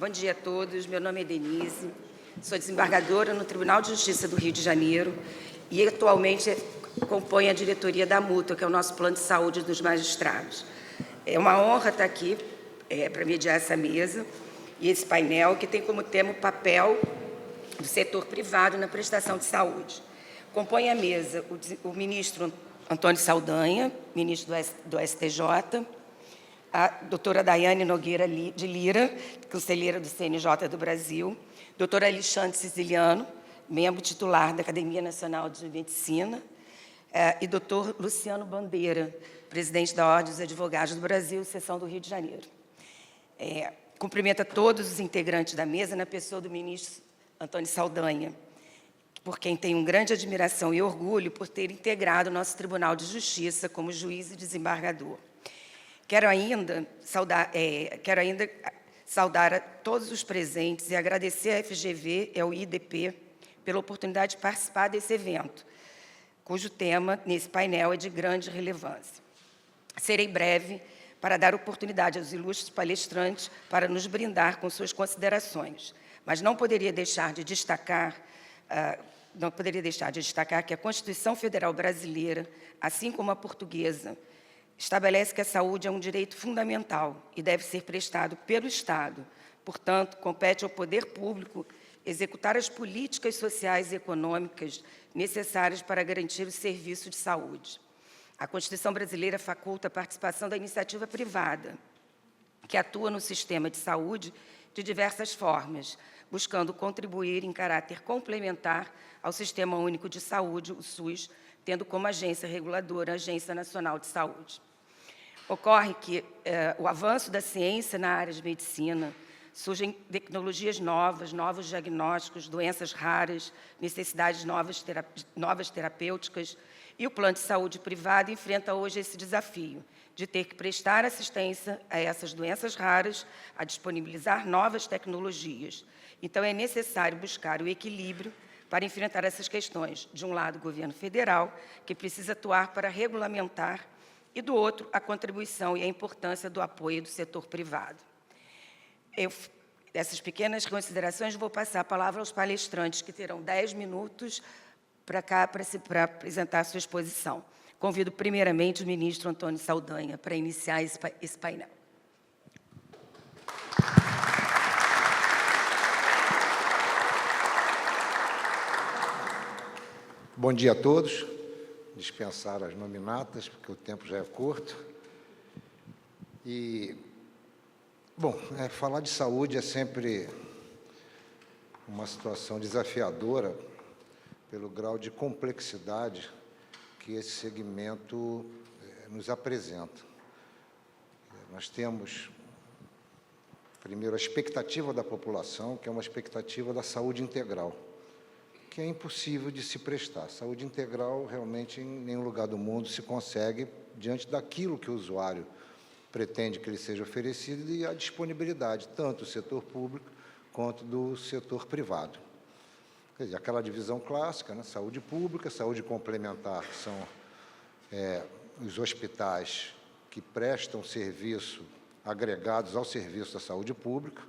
Bom dia a todos. Meu nome é Denise, sou desembargadora no Tribunal de Justiça do Rio de Janeiro e atualmente componho a diretoria da Mútua, que é o nosso plano de saúde dos magistrados. É uma honra estar aqui para mediar essa mesa e esse painel que tem como tema o papel do setor privado na prestação de saúde. Compõe a mesa o ministro Antônio Saldanha, ministro do STJ, a doutora Daiane Nogueira de Lira, conselheira do CNJ do Brasil, doutor Alexandre Siciliano, membro titular da Academia Nacional de Medicina, e doutor Luciano Bandeira, presidente da Ordem dos Advogados do Brasil, seção do Rio de Janeiro. Cumprimento a todos os integrantes da mesa, na pessoa do ministro Antônio Saldanha, por quem tenho grande admiração e orgulho por ter integrado o nosso Tribunal de Justiça como juiz e desembargador. Quero ainda saudar a todos os presentes e agradecer à FGV e ao IDP pela oportunidade de participar desse evento, cujo tema, nesse painel, é de grande relevância. Serei breve para dar oportunidade aos ilustres palestrantes para nos brindar com suas considerações, mas não poderia deixar de destacar que a Constituição Federal Brasileira, assim como a portuguesa, estabelece que a saúde é um direito fundamental e deve ser prestado pelo Estado. Portanto, compete ao poder público executar as políticas sociais e econômicas necessárias para garantir o serviço de saúde. A Constituição brasileira faculta a participação da iniciativa privada, que atua no sistema de saúde de diversas formas, buscando contribuir em caráter complementar ao Sistema Único de Saúde, o SUS, tendo como agência reguladora a Agência Nacional de Saúde. Ocorre que o avanço da ciência na área de medicina, surgem tecnologias novas, novos diagnósticos, doenças raras, necessidades novas terapêuticas, e o plano de saúde privado enfrenta hoje esse desafio de ter que prestar assistência a essas doenças raras, a disponibilizar novas tecnologias. Então, é necessário buscar o equilíbrio para enfrentar essas questões. De um lado, o governo federal, que precisa atuar para regulamentar, e do outro, a contribuição e a importância do apoio do setor privado. Dessas pequenas considerações, vou passar a palavra aos palestrantes, que terão 10 minutos para apresentar a sua exposição. Convido, primeiramente, o ministro Antônio Saldanha para iniciar esse painel. Bom dia a todos. Dispensar as nominatas, porque o tempo já é curto. Falar de saúde é sempre uma situação desafiadora pelo grau de complexidade que esse segmento nos apresenta. Nós temos, primeiro, a expectativa da população, que é uma expectativa da saúde integral, que é impossível de se prestar. Saúde integral, realmente, em nenhum lugar do mundo se consegue diante daquilo que o usuário pretende que lhe seja oferecido e a disponibilidade, tanto do setor público quanto do setor privado. Quer dizer, aquela divisão clássica, né? Saúde pública, saúde complementar, são os hospitais que prestam serviço agregados ao serviço da saúde pública,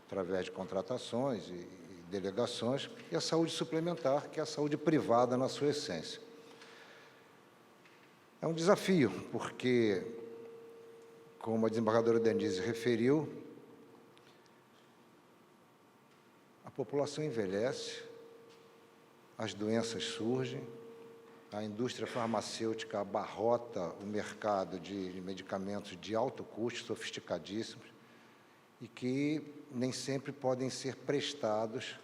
através de contratações e delegações, e a saúde suplementar, que é a saúde privada na sua essência. É um desafio, porque, como a desembargadora Denise referiu, a população envelhece, as doenças surgem, a indústria farmacêutica abarrota o mercado de medicamentos de alto custo, sofisticadíssimos, e que nem sempre podem ser prestados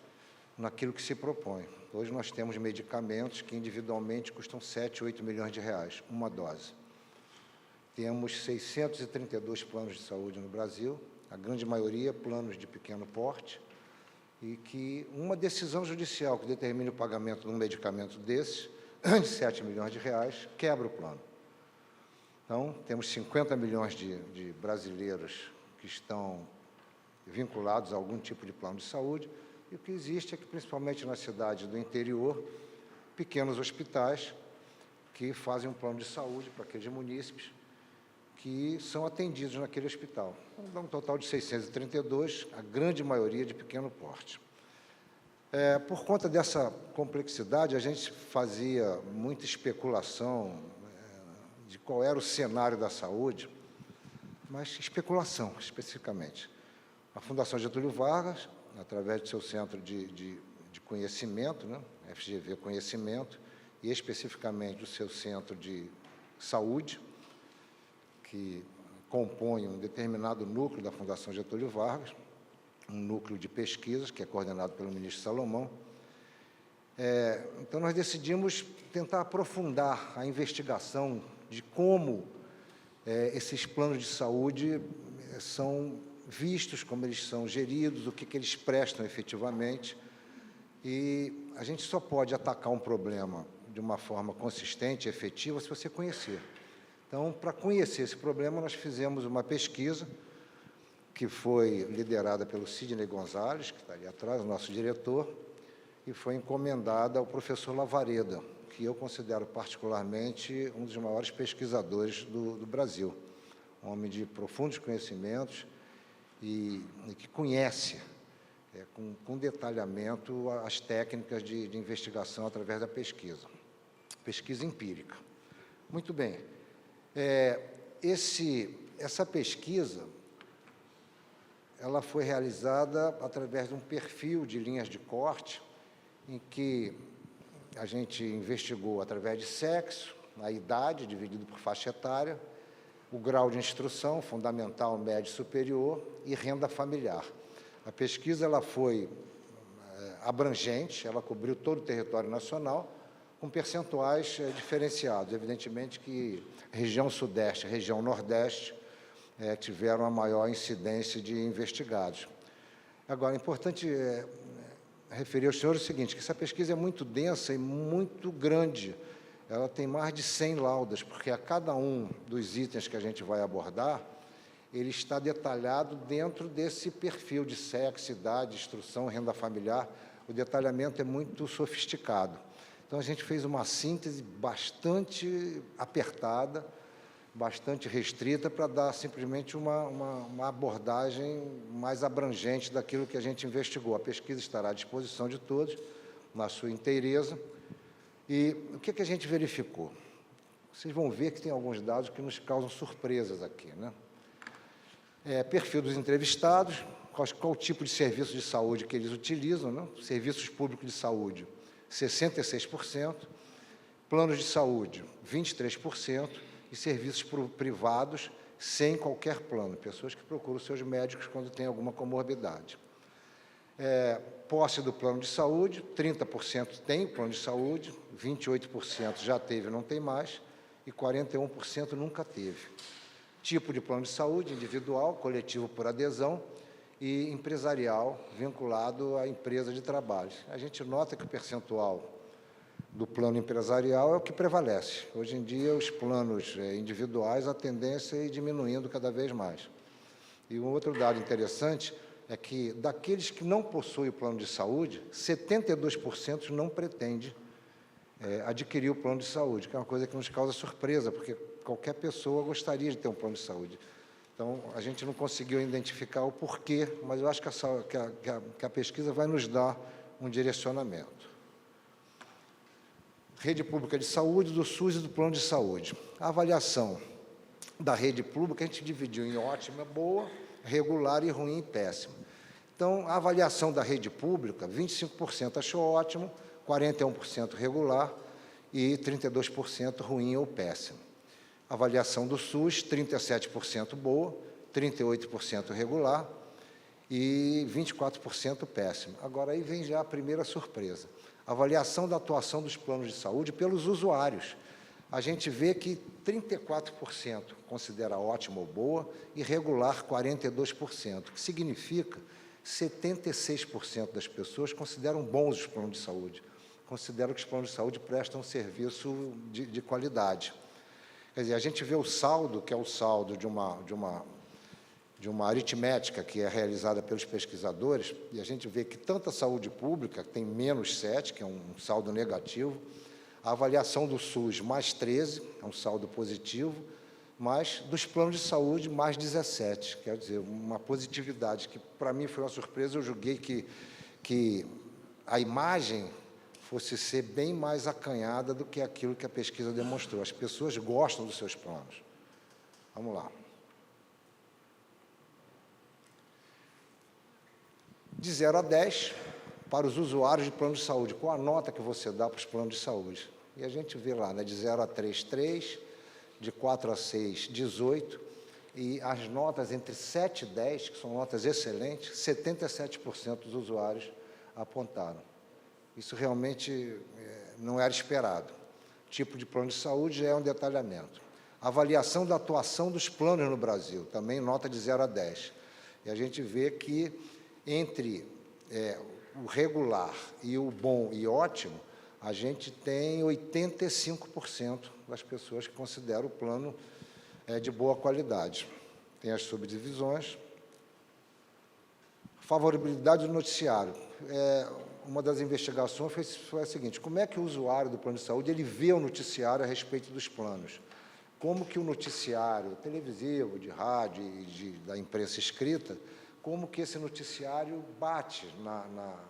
naquilo que se propõe. Hoje nós temos medicamentos que individualmente custam 7, 8 milhões de reais, uma dose. Temos 632 planos de saúde no Brasil, a grande maioria planos de pequeno porte, e que uma decisão judicial que determine o pagamento de um medicamento desse, de 7 milhões de reais, quebra o plano. Então, temos 50 milhões de brasileiros que estão vinculados a algum tipo de plano de saúde, e o que existe é que, principalmente nas cidades do interior, pequenos hospitais que fazem um plano de saúde para aqueles munícipes que são atendidos naquele hospital. Então, dá um total de 632, a grande maioria de pequeno porte. Por conta dessa complexidade, a gente fazia muita especulação de qual era o cenário da saúde, mas especulação, especificamente. A Fundação Getúlio Vargas, através do seu centro de conhecimento, né, FGV Conhecimento, e especificamente do seu centro de saúde, que compõe um determinado núcleo da Fundação Getúlio Vargas, um núcleo de pesquisas, que é coordenado pelo ministro Salomão. Então, nós decidimos tentar aprofundar a investigação de como esses planos de saúde são vistos, como eles são geridos, o que eles prestam efetivamente. E a gente só pode atacar um problema de uma forma consistente e efetiva se você conhecer. Então, para conhecer esse problema, nós fizemos uma pesquisa que foi liderada pelo Sidney Gonzalez, que está ali atrás, o nosso diretor, e foi encomendada ao professor Lavareda, que eu considero particularmente um dos maiores pesquisadores do Brasil, um homem de profundos conhecimentos e que conhece com detalhamento as técnicas de investigação através da pesquisa empírica. Muito bem. Essa pesquisa ela foi realizada através de um perfil de linhas de corte, em que a gente investigou através de sexo, a idade, dividido por faixa etária, o grau de instrução, fundamental, médio e superior, e renda familiar. A pesquisa ela foi abrangente, ela cobriu todo o território nacional, com percentuais diferenciados. Evidentemente que região sudeste e região nordeste tiveram a maior incidência de investigados. Agora, é importante referir aos senhores o seguinte, que essa pesquisa é muito densa e muito grande. Ela tem mais de 100 laudas, porque a cada um dos itens que a gente vai abordar, ele está detalhado dentro desse perfil de sexo, idade, instrução, renda familiar. O detalhamento é muito sofisticado. Então, a gente fez uma síntese bastante apertada, bastante restrita, para dar simplesmente uma abordagem mais abrangente daquilo que a gente investigou. A pesquisa estará à disposição de todos, na sua inteireza. E o que a gente verificou? Vocês vão ver que tem alguns dados que nos causam surpresas aqui, né? Perfil dos entrevistados, qual tipo de serviço de saúde que eles utilizam, né? Serviços públicos de saúde, 66%, planos de saúde, 23%, e serviços privados, sem qualquer plano, pessoas que procuram seus médicos quando têm alguma comorbidade. Posse do plano de saúde, 30% tem plano de saúde, 28% já teve e não tem mais, e 41% nunca teve. Tipo de plano de saúde, individual, coletivo por adesão, e empresarial, vinculado à empresa de trabalho. A gente nota que o percentual do plano empresarial é o que prevalece. Hoje em dia, os planos individuais, a tendência é ir diminuindo cada vez mais. E um outro dado interessante é que, daqueles que não possuem o plano de saúde, 72% não pretende adquirir o plano de saúde, que é uma coisa que nos causa surpresa, porque qualquer pessoa gostaria de ter um plano de saúde. Então, a gente não conseguiu identificar o porquê, mas eu acho que a pesquisa vai nos dar um direcionamento. Rede pública de saúde, do SUS e do plano de saúde. A avaliação da rede pública a gente dividiu em ótima, boa, regular e ruim e péssima. Então, a avaliação da rede pública, 25% achou ótimo, 41% regular e 32% ruim ou péssimo. A avaliação do SUS, 37% boa, 38% regular e 24% péssimo. Agora, aí vem já a primeira surpresa. Avaliação da atuação dos planos de saúde pelos usuários. A gente vê que 34% considera ótima ou boa e regular 42%, que significa 76% das pessoas consideram bons os planos de saúde, consideram que os planos de saúde prestam um serviço de qualidade. Quer dizer, a gente vê o saldo, que é o saldo de uma aritmética que é realizada pelos pesquisadores, e a gente vê que tanto a saúde pública, que tem menos 7, que é um saldo negativo, a avaliação do SUS, mais 13, é um saldo positivo, mas dos planos de saúde, mais 17. Quer dizer, uma positividade que, para mim, foi uma surpresa. Eu julguei que a imagem fosse ser bem mais acanhada do que aquilo que a pesquisa demonstrou. As pessoas gostam dos seus planos. Vamos lá. De 0 a 10, para os usuários de plano de saúde, qual a nota que você dá para os planos de saúde? E a gente vê lá, né, de 0 a 3, 3, de 4 a 6, 18, e as notas entre 7 e 10, que são notas excelentes, 77% dos usuários apontaram. Isso realmente não era esperado. Tipo de plano de saúde já é um detalhamento. Avaliação da atuação dos planos no Brasil, também nota de 0 a 10. E a gente vê que entre o regular e o bom e ótimo, a gente tem 85% das pessoas que consideram o plano de boa qualidade. Tem as subdivisões. Favorabilidade do noticiário. Uma das investigações foi a seguinte: como é que o usuário do plano de saúde ele vê o noticiário a respeito dos planos? Como que o noticiário televisivo, de rádio e da imprensa escrita, como que esse noticiário bate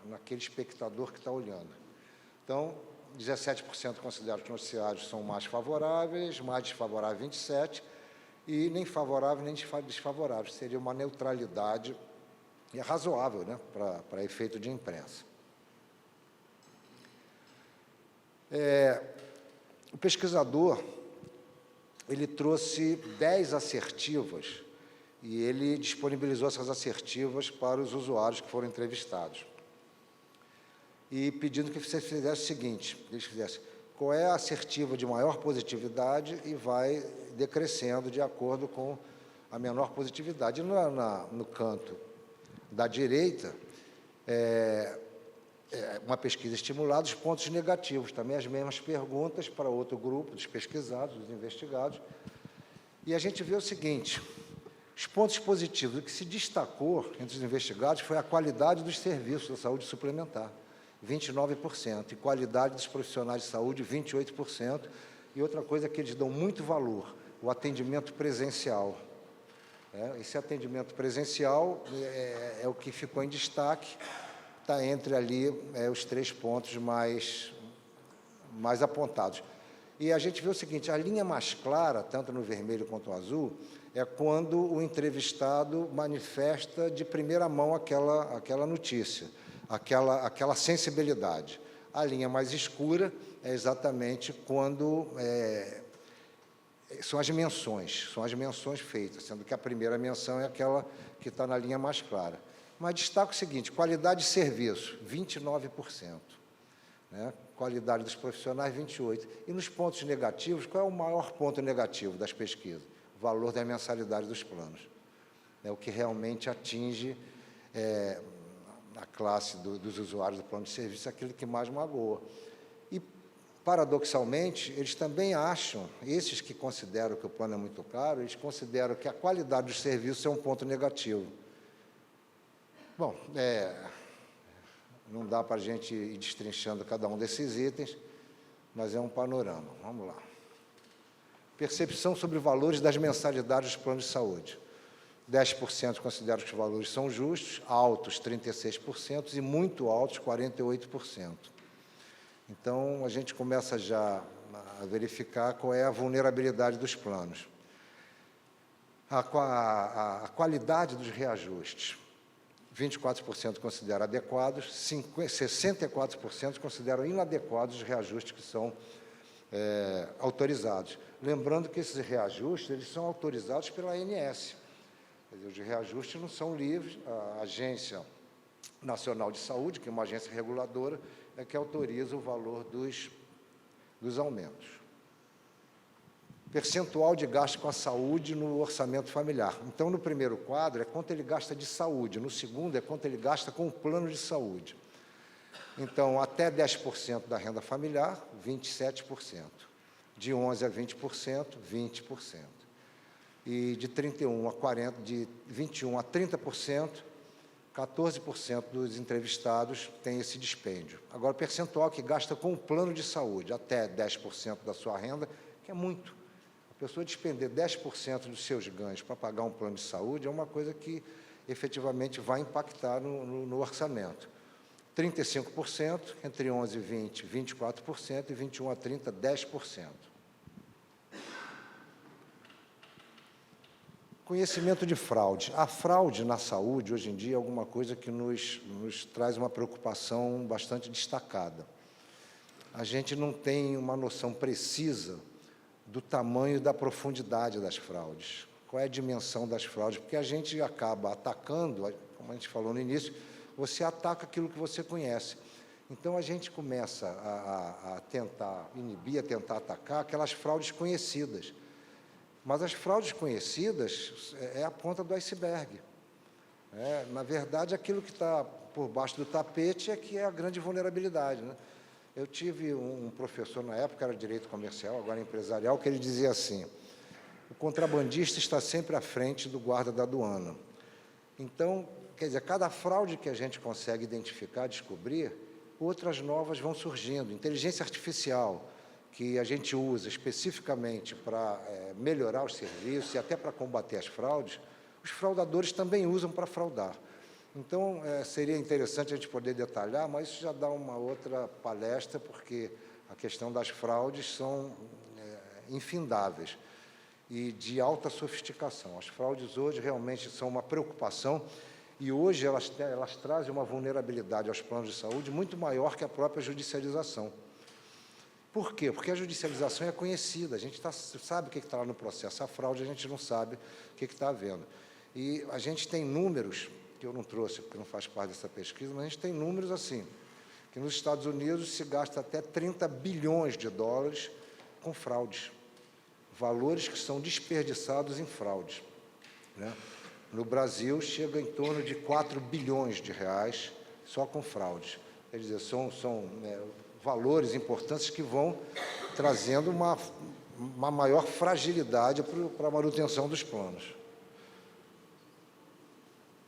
naquele espectador que está olhando? Então, 17% consideram que os noticiários são mais favoráveis, mais desfavoráveis 27%, e nem favorável nem desfavorável. Seria uma neutralidade razoável, né, para efeito de imprensa. O pesquisador ele trouxe 10 assertivas e ele disponibilizou essas assertivas para os usuários que foram entrevistados. E pedindo que você fizesse o seguinte, que eles fizessem qual é a assertiva de maior positividade e vai decrescendo de acordo com a menor positividade. E no canto da direita, uma pesquisa estimulada, os pontos negativos, também as mesmas perguntas para outro grupo dos pesquisados, dos investigados. E a gente vê o seguinte: os pontos positivos, o que se destacou entre os investigados foi a qualidade dos serviços da saúde suplementar, 29%, e qualidade dos profissionais de saúde, 28%. E outra coisa que eles dão muito valor, o atendimento presencial. Esse atendimento presencial é o que ficou em destaque, está entre ali os 3 pontos mais apontados. E a gente vê o seguinte: a linha mais clara, tanto no vermelho quanto no azul, é quando o entrevistado manifesta de primeira mão aquela notícia, aquela sensibilidade. A linha mais escura é exatamente quando são as menções feitas, sendo que a primeira menção é aquela que está na linha mais clara. Mas destaco o seguinte: qualidade de serviço, 29%. Né? Qualidade dos profissionais, 28%. E nos pontos negativos, qual é o maior ponto negativo das pesquisas? O valor da mensalidade dos planos. É o que realmente atinge a classe dos usuários do plano de serviço, aquilo que mais magoa. E, paradoxalmente, eles também acham, esses que consideram que o plano é muito caro, eles consideram que a qualidade dos serviços é um ponto negativo. Bom, não dá para a gente ir destrinchando cada um desses itens, mas é um panorama. Vamos lá. Percepção sobre valores das mensalidades dos planos de saúde. 10% consideram que os valores são justos, altos, 36%, e muito altos, 48%. Então, a gente começa já a verificar qual é a vulnerabilidade dos planos. A qualidade dos reajustes. 24% consideram adequados, 64% consideram inadequados os reajustes que são autorizados. Lembrando que esses reajustes eles são autorizados pela ANS. Quer dizer, os reajustes não são livres, a Agência Nacional de Saúde, que é uma agência reguladora, é que autoriza o valor dos aumentos. Percentual de gasto com a saúde no orçamento familiar. Então, no primeiro quadro, é quanto ele gasta de saúde. No segundo, é quanto ele gasta com o plano de saúde. Então, até 10% da renda familiar, 27%. De 11% a 20%, 20%. E de 21% a 40%, de 21% a 30%, 14% dos entrevistados têm esse dispêndio. Agora, o percentual que gasta com o plano de saúde, até 10% da sua renda, que é muito. A pessoa despender 10% dos seus ganhos para pagar um plano de saúde é uma coisa que efetivamente vai impactar no orçamento. 35%, entre 11 e 20, 24%, e 21 a 30, 10%. Conhecimento de fraude. A fraude na saúde, hoje em dia, é alguma coisa que nos traz uma preocupação bastante destacada. A gente não tem uma noção precisa do tamanho e da profundidade das fraudes. Qual é a dimensão das fraudes? Porque a gente acaba atacando, como a gente falou no início, você ataca aquilo que você conhece. Então, a gente começa a tentar inibir, a tentar atacar aquelas fraudes conhecidas. Mas as fraudes conhecidas é a ponta do iceberg. Na verdade, aquilo que está por baixo do tapete é que é a grande vulnerabilidade, né? Eu tive um professor, na época era direito comercial, agora empresarial, que ele dizia assim: o contrabandista está sempre à frente do guarda da aduana. Então, quer dizer, cada fraude que a gente consegue identificar, descobrir, outras novas vão surgindo. Inteligência artificial, que a gente usa especificamente para melhorar os serviços e até para combater as fraudes, os fraudadores também usam para fraudar. Então, seria interessante a gente poder detalhar, mas isso já dá uma outra palestra, porque a questão das fraudes são infindáveis e de alta sofisticação. As fraudes hoje realmente são uma preocupação e hoje elas trazem uma vulnerabilidade aos planos de saúde muito maior que a própria judicialização. Por quê? Porque a judicialização é conhecida, a gente sabe o que está lá no processo. A fraude a gente não sabe o que está havendo. E a gente tem números, que eu não trouxe porque não faz parte dessa pesquisa, mas a gente tem números assim, que nos Estados Unidos se gasta até 30 bilhões de dólares com fraudes, valores que são desperdiçados em fraudes, né? No Brasil, chega em torno de 4 bilhões de reais só com fraudes. Quer dizer, são valores importantes que vão trazendo uma maior fragilidade para a manutenção dos planos.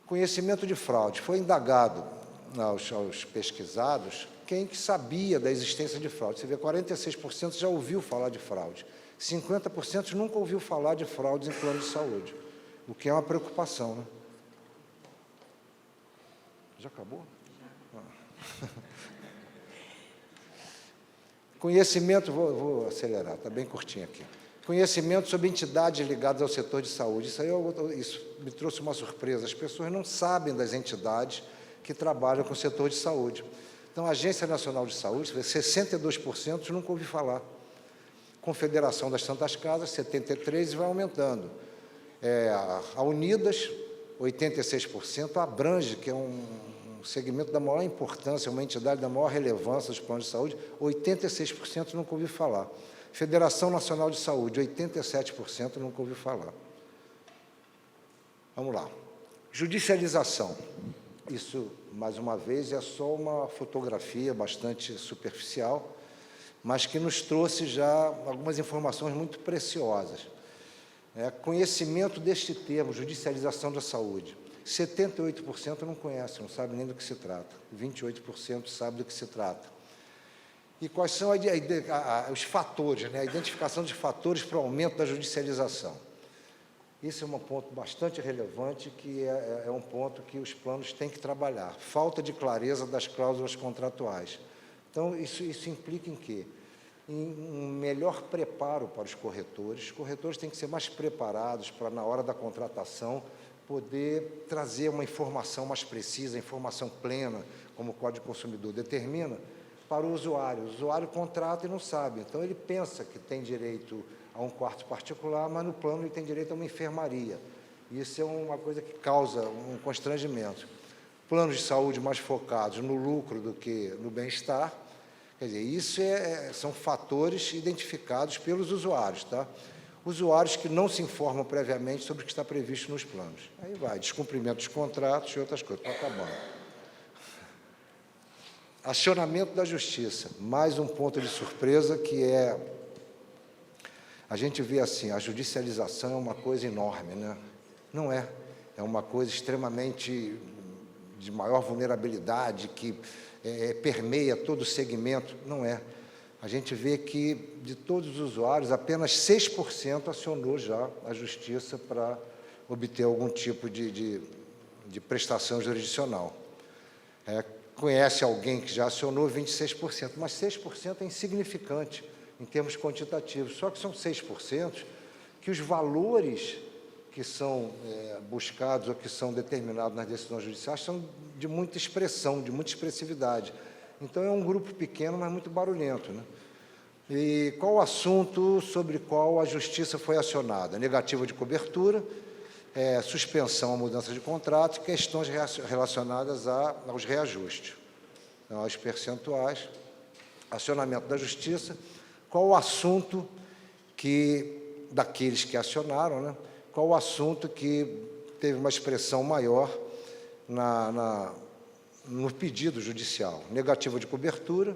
Conhecimento de fraude. Foi indagado aos pesquisados quem que sabia da existência de fraude. Você vê, 46% já ouviu falar de fraude. 50% nunca ouviu falar de fraudes em plano de saúde, o que é uma preocupação, né? Já acabou? Ah. Conhecimento, vou acelerar, está bem curtinho aqui. Conhecimento sobre entidades ligadas ao setor de saúde. Isso me trouxe uma surpresa. As pessoas não sabem das entidades que trabalham com o setor de saúde. Então, a Agência Nacional de Saúde, 62% nunca ouvi falar. Confederação das Santas Casas, 73%, e vai aumentando. A Unidas, 86%, a Abrange, que é um segmento da maior importância, uma entidade da maior relevância dos planos de saúde, 86% nunca ouvi falar. Federação Nacional de Saúde, 87% nunca ouvi falar. Vamos lá. Judicialização. Isso, mais uma vez, é só uma fotografia bastante superficial, mas que nos trouxe já algumas informações muito preciosas. Conhecimento deste termo, judicialização da saúde. 78% não conhece, não sabe nem do que se trata. 28% sabe do que se trata. E quais são os fatores, né? A identificação de fatores para o aumento da judicialização. Esse é um ponto bastante relevante, que é um ponto que os planos têm que trabalhar. Falta de clareza das cláusulas contratuais. Então, isso implica em quê? Em um melhor preparo para os corretores. Os corretores têm que ser mais preparados para, na hora da contratação, poder trazer uma informação mais precisa, informação plena, como o Código do Consumidor determina, para o usuário. O usuário contrata e não sabe. Então, ele pensa que tem direito a um quarto particular, mas no plano ele tem direito a uma enfermaria. Isso é uma coisa que causa um constrangimento. Planos de saúde mais focados no lucro do que no bem-estar. Quer dizer, isso são fatores identificados pelos usuários, tá? Usuários que não se informam previamente sobre o que está previsto nos planos. Aí vai, descumprimento dos contratos e outras coisas. Está acabando. Acionamento da justiça. Mais um ponto de surpresa, que a gente vê assim, a judicialização é uma coisa enorme, né? Não é. É uma coisa extremamente de maior vulnerabilidade, que permeia todo o segmento. Não é. a gente vê que, de todos os usuários, apenas 6% acionou já a Justiça para obter algum tipo de prestação jurisdicional. Conhece alguém que já acionou 26%, mas 6% é insignificante em termos quantitativos. Só que são 6% que os valores que são buscados ou que são determinados nas decisões judiciais são de muita expressão, de muita expressividade. Então, é um grupo pequeno, mas muito barulhento, né? E qual o assunto sobre qual a Justiça foi acionada? Negativa de cobertura, suspensão à mudança de contrato, questões relacionadas aos reajustes, então, aos percentuais, acionamento da Justiça, qual o assunto daqueles que acionaram, né? Qual o assunto que teve uma expressão maior no pedido judicial? Negativa de cobertura,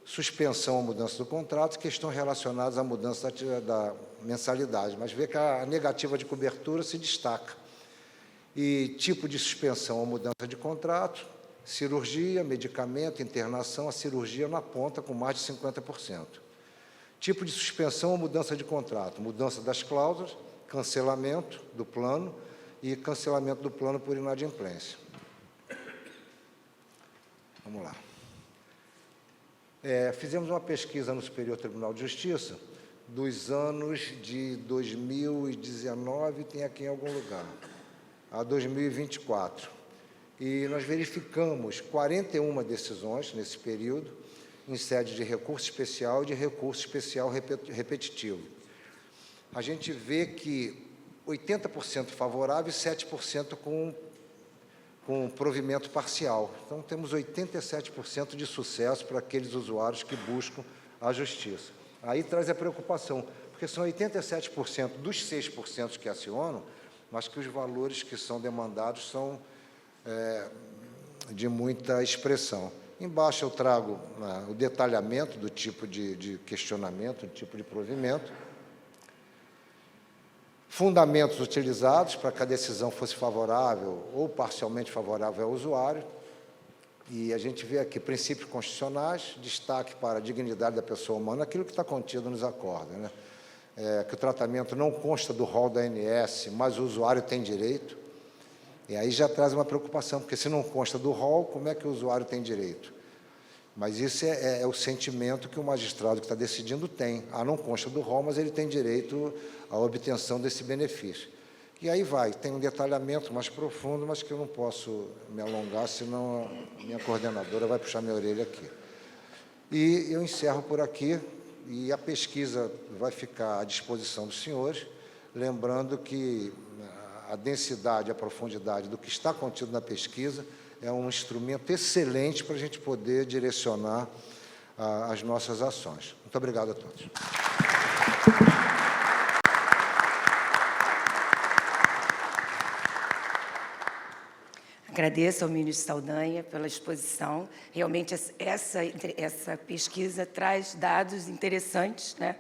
suspensão à mudança do contrato, questões relacionadas à mudança da mensalidade. Mas vê que a negativa de cobertura se destaca. E tipo de suspensão à mudança de contrato, cirurgia, medicamento, internação, a cirurgia na ponta com mais de 50%. Tipo de suspensão à mudança de contrato, mudança das cláusulas, cancelamento do plano e cancelamento do plano por inadimplência. Vamos lá. Fizemos uma pesquisa no Superior Tribunal de Justiça dos anos de 2019, tem aqui em algum lugar, a 2024. E nós verificamos 41 decisões nesse período, em sede de recurso especial e de recurso especial repetitivo. A gente vê que 80% favorável e 7% com provimento parcial. Então, temos 87% de sucesso para aqueles usuários que buscam a Justiça. Aí traz a preocupação, porque são 87% dos 6% que acionam, mas que os valores que são demandados são de muita expressão. Embaixo eu trago o detalhamento do tipo de questionamento, do tipo de provimento, fundamentos utilizados para que a decisão fosse favorável ou parcialmente favorável ao usuário. E a gente vê aqui princípios constitucionais, destaque para a dignidade da pessoa humana, aquilo que está contido nos acordos, né? Que o tratamento não consta do rol da ANS, mas o usuário tem direito. E aí já traz uma preocupação, porque se não consta do rol, como é que o usuário tem direito? Mas isso é o sentimento que o magistrado que está decidindo tem. Não consta do rol, mas ele tem direito à obtenção desse benefício. E aí tem um detalhamento mais profundo, mas que eu não posso me alongar, senão a minha coordenadora vai puxar minha orelha aqui. E eu encerro por aqui, e a pesquisa vai ficar à disposição dos senhores, lembrando que a densidade, a profundidade do que está contido na pesquisa é um instrumento excelente para a gente poder direcionar as nossas ações. Muito obrigado a todos. Agradeço ao ministro Saldanha pela exposição. Realmente, essa pesquisa traz dados interessantes, né?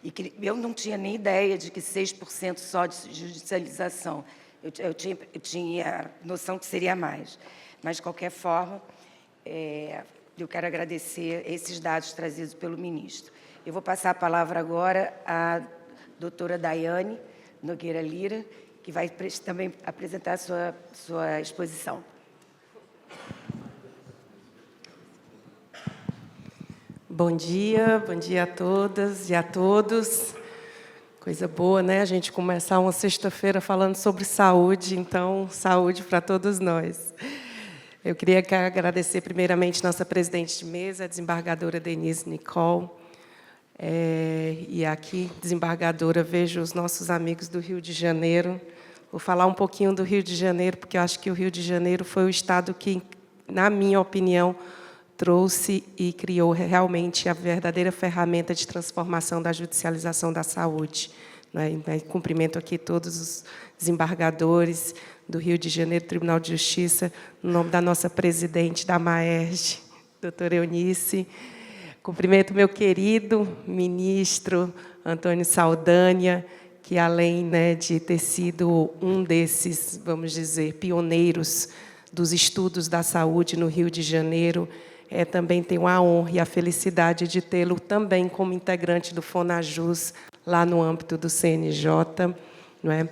E que eu não tinha nem ideia de que 6% só de judicialização. Eu tinha noção que seria mais. Mas, de qualquer forma, eu quero agradecer esses dados trazidos pelo ministro. Eu vou passar a palavra agora à doutora Daiane Nogueira Lira, que vai também apresentar a sua exposição. Bom dia a todas e a todos. Coisa boa, né? A gente começar uma sexta-feira falando sobre saúde, então, saúde para todos nós. Eu queria agradecer primeiramente nossa presidente de mesa, a desembargadora Denise Nicole. E aqui, desembargadora, vejo os nossos amigos do Rio de Janeiro. Vou falar um pouquinho do Rio de Janeiro, porque eu acho que o Rio de Janeiro foi o estado que, na minha opinião, trouxe e criou realmente a verdadeira ferramenta de transformação da judicialização da saúde. Cumprimento aqui todos os desembargadores do Rio de Janeiro, Tribunal de Justiça, no nome da nossa presidente da Maerj, doutora Eunice. Cumprimento meu querido ministro Antônio Saldanha, que, além de ter sido um desses, vamos dizer, pioneiros dos estudos da saúde no Rio de Janeiro, também tenho a honra e a felicidade de tê-lo também como integrante do FONAJUS, lá no âmbito do CNJ. Não é?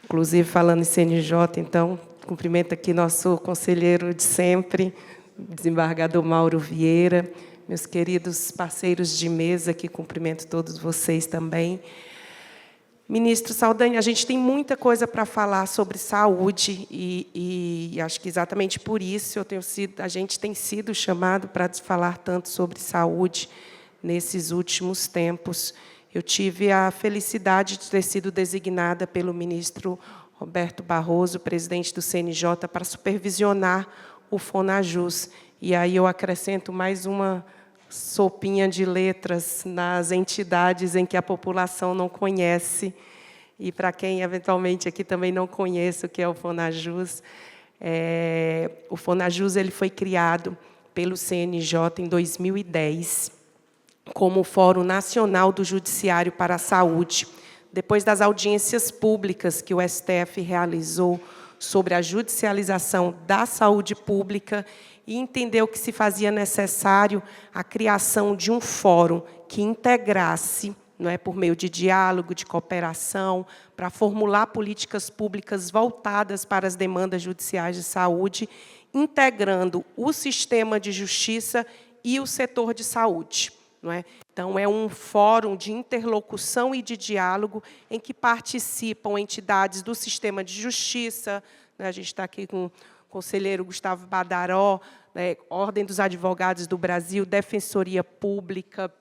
Inclusive, falando em CNJ, então, cumprimento aqui nosso conselheiro de sempre, desembargador Mauro Vieira, meus queridos parceiros de mesa, que cumprimento todos vocês também. Ministro Saldanha, a gente tem muita coisa para falar sobre saúde e acho que exatamente por isso a gente tem sido chamado para falar tanto sobre saúde nesses últimos tempos. Eu tive a felicidade de ter sido designada pelo ministro Roberto Barroso, presidente do CNJ, para supervisionar o FONAJUS. E aí eu acrescento mais uma sopinha de letras nas entidades em que a população não conhece. E para quem, eventualmente, aqui também não conhece o que é o FONAJUS, o FONAJUS ele foi criado pelo CNJ em 2010, como Fórum Nacional do Judiciário para a Saúde, depois das audiências públicas que o STF realizou sobre a judicialização da saúde pública e entendeu que se fazia necessário a criação de um fórum que integrasse, não é, por meio de diálogo, de cooperação, para formular políticas públicas voltadas para as demandas judiciais de saúde, integrando o sistema de justiça e o setor de saúde. Não é? Então, é um fórum de interlocução e de diálogo em que participam entidades do sistema de justiça, né? A gente está aqui com o conselheiro Gustavo Badaró, né? Ordem dos Advogados do Brasil, Defensoria Pública,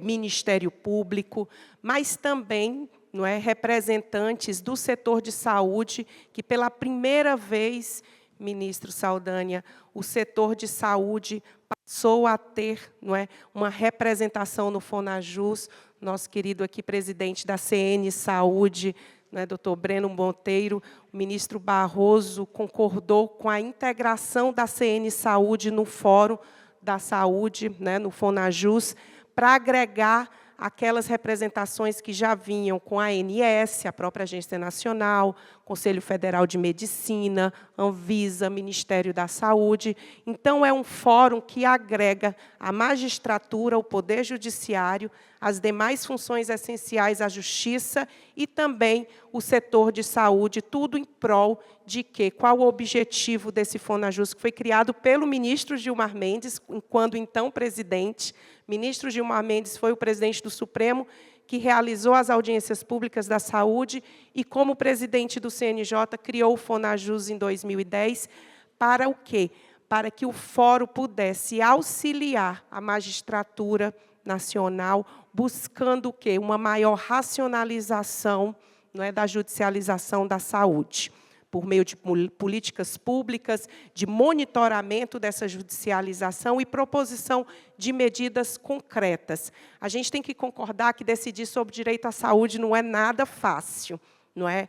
Ministério Público, mas também, não é, representantes do setor de saúde, que, pela primeira vez, ministro Saldanha, o setor de saúde passou a ter, não é, uma representação no FONAJUS. Nosso querido aqui presidente da CN Saúde, né, doutor Breno Monteiro, o ministro Barroso concordou com a integração da CN Saúde no Fórum da Saúde, né, no FONAJUS, para agregar aquelas representações que já vinham com a ANS, a própria Agência Nacional, Conselho Federal de Medicina, Anvisa, Ministério da Saúde. Então, é um fórum que agrega a magistratura, o Poder Judiciário, as demais funções essenciais à Justiça e também o setor de saúde, tudo em prol de quê? Qual o objetivo desse FONAJUS, que foi criado pelo ministro Gilmar Mendes, quando então presidente. Ministro Gilmar Mendes foi o presidente do Supremo, que realizou as audiências públicas da saúde e, como presidente do CNJ, criou o FONAJUS em 2010, para o quê? Para que o fórum pudesse auxiliar a magistratura nacional, buscando o quê? Uma maior racionalização, não é, da judicialização da saúde, por meio de políticas públicas, de monitoramento dessa judicialização e proposição de medidas concretas. A gente tem que concordar que decidir sobre direito à saúde não é nada fácil, não é?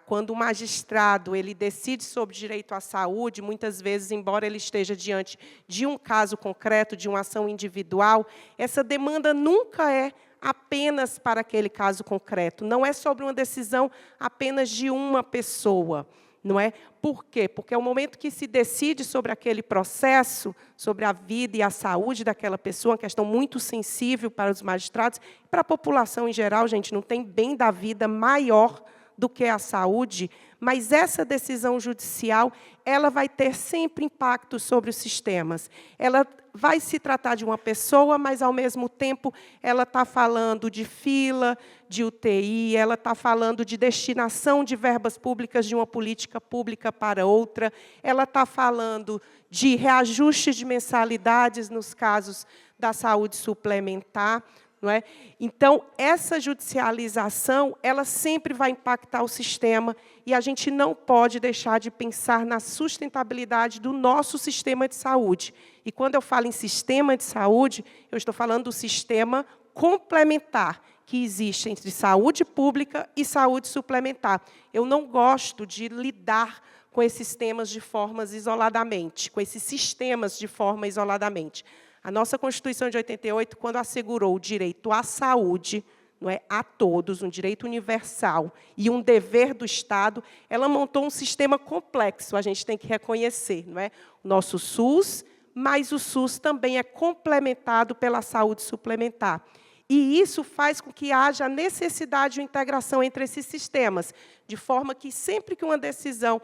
Quando o magistrado ele decide sobre direito à saúde, muitas vezes, embora ele esteja diante de um caso concreto, de uma ação individual, essa demanda nunca é apenas para aquele caso concreto, não é sobre uma decisão apenas de uma pessoa, não é? Por quê? Porque é o momento que se decide sobre aquele processo, sobre a vida e a saúde daquela pessoa, uma questão muito sensível para os magistrados, e para a população em geral, gente, não tem bem da vida maior do que a saúde, mas essa decisão judicial, ela vai ter sempre impacto sobre os sistemas. Ela vai se tratar de uma pessoa, mas, ao mesmo tempo, ela está falando de fila, de UTI, ela está falando de destinação de verbas públicas de uma política pública para outra, ela está falando de reajuste de mensalidades nos casos da saúde suplementar, não é? Então, essa judicialização, ela sempre vai impactar o sistema e a gente não pode deixar de pensar na sustentabilidade do nosso sistema de saúde. E quando eu falo em sistema de saúde, eu estou falando do sistema complementar que existe entre saúde pública e saúde suplementar. Eu não gosto de lidar com esses temas de formas isoladamente, com esses sistemas de forma isoladamente. A nossa Constituição de 88, quando assegurou o direito à saúde, não é, a todos, um direito universal e um dever do Estado, ela montou um sistema complexo, a gente tem que reconhecer, não é? O nosso SUS, mas o SUS também é complementado pela saúde suplementar. E isso faz com que haja necessidade de integração entre esses sistemas, de forma que, sempre que uma decisão,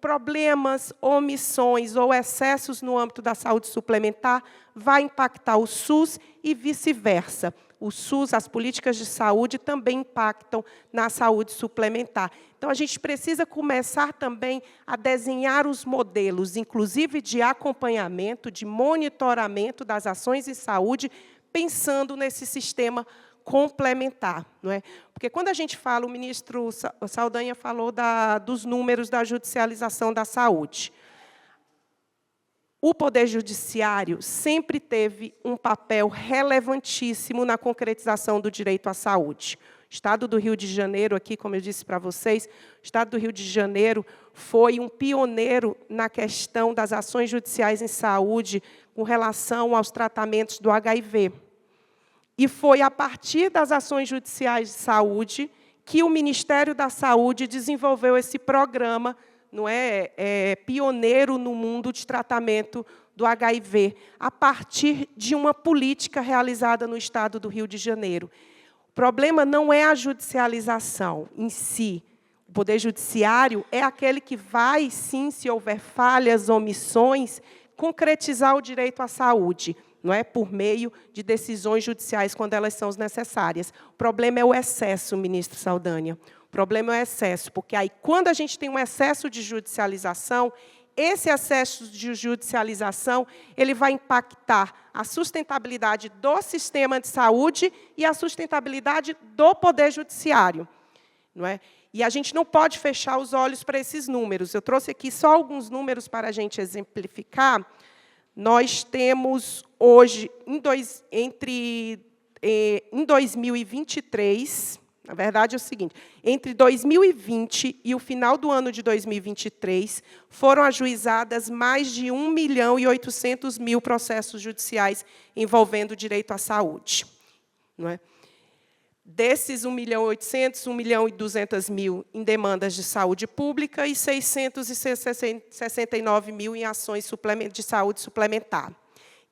problemas, omissões ou excessos no âmbito da saúde suplementar, vai impactar o SUS e vice-versa. O SUS, as políticas de saúde, também impactam na saúde suplementar. Então, a gente precisa começar também a desenhar os modelos, inclusive de acompanhamento, de monitoramento das ações em saúde, pensando nesse sistema complementar, não é? Porque quando a gente fala, o ministro Saldanha falou dos números da judicialização da saúde. O Poder Judiciário sempre teve um papel relevantíssimo na concretização do direito à saúde. O Estado do Rio de Janeiro, aqui, como eu disse para vocês, o Estado do Rio de Janeiro foi um pioneiro na questão das ações judiciais em saúde com relação aos tratamentos do HIV. E foi a partir das ações judiciais de saúde que o Ministério da Saúde desenvolveu esse programa, não é, pioneiro no mundo de tratamento do HIV, a partir de uma política realizada no Estado do Rio de Janeiro. O problema não é a judicialização em si. O Poder Judiciário é aquele que vai, sim, se houver falhas, omissões, concretizar o direito à saúde, não é, por meio de decisões judiciais, quando elas são necessárias. O problema é o excesso, ministro Saldanha. O problema é o excesso, porque aí, quando a gente tem um excesso de judicialização, esse excesso de judicialização ele vai impactar a sustentabilidade do sistema de saúde e a sustentabilidade do Poder Judiciário, não é? E a gente não pode fechar os olhos para esses números. Eu trouxe aqui só alguns números para a gente exemplificar. Nós temos, hoje, em 2023, na verdade é o seguinte, entre 2020 e o final do ano de 2023, foram ajuizadas mais de 1.800.000 processos judiciais envolvendo o direito à saúde, não é? Desses 1.800.000, 1.200.000 em demandas de saúde pública e 669.000 em ações de saúde suplementar.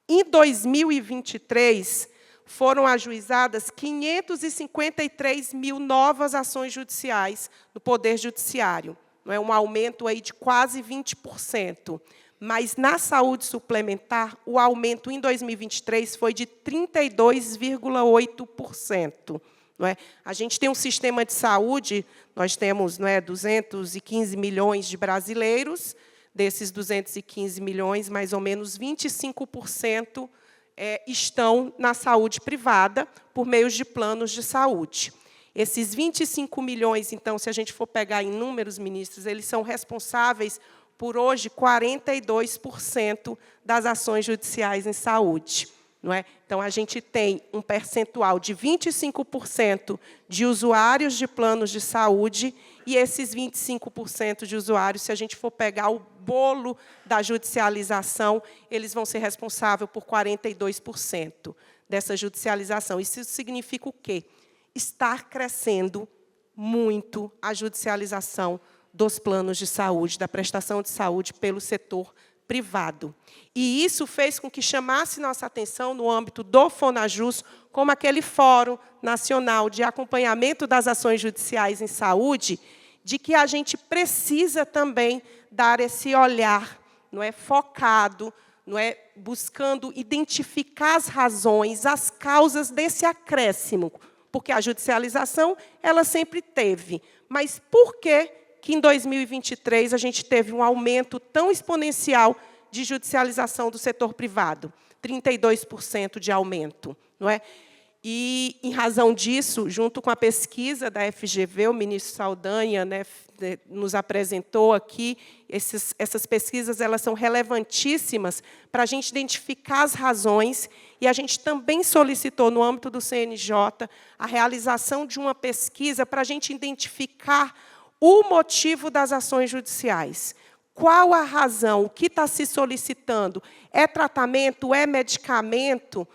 Em 2023, foram ajuizadas 553.000 novas ações judiciais no Poder Judiciário, não é, um aumento aí de quase 20%. Mas, na saúde suplementar, o aumento em 2023 foi de 32,8%. Não é? A gente tem um sistema de saúde, nós temos, não é, 215 milhões de brasileiros, desses 215 milhões, mais ou menos 25% estão na saúde privada, por meio de planos de saúde. Esses 25 milhões, então, se a gente for pegar em números, ministros, eles são responsáveis por, hoje, 42% das ações judiciais em saúde. Não é? Então, a gente tem um percentual de 25% de usuários de planos de saúde, e esses 25% de usuários, se a gente for pegar o bolo da judicialização, eles vão ser responsáveis por 42% dessa judicialização. Isso significa o quê? Estar crescendo muito a judicialização dos planos de saúde, da prestação de saúde pelo setor privado. E isso fez com que chamasse nossa atenção no âmbito do FONAJUS, como aquele Fórum Nacional de Acompanhamento das Ações Judiciais em Saúde, de que a gente precisa também dar esse olhar, não é, focado, não é, buscando identificar as razões, as causas desse acréscimo, porque a judicialização ela sempre teve. Mas por que em 2023 a gente teve um aumento tão exponencial de judicialização do setor privado? 32% de aumento, não é? E, em razão disso, junto com a pesquisa da FGV, o ministro Saldanha, né, nos apresentou aqui, essas pesquisas elas são relevantíssimas para a gente identificar as razões, e a gente também solicitou, no âmbito do CNJ, a realização de uma pesquisa para a gente identificar o motivo das ações judiciais. Qual a razão? O que está se solicitando? É tratamento? É medicamento?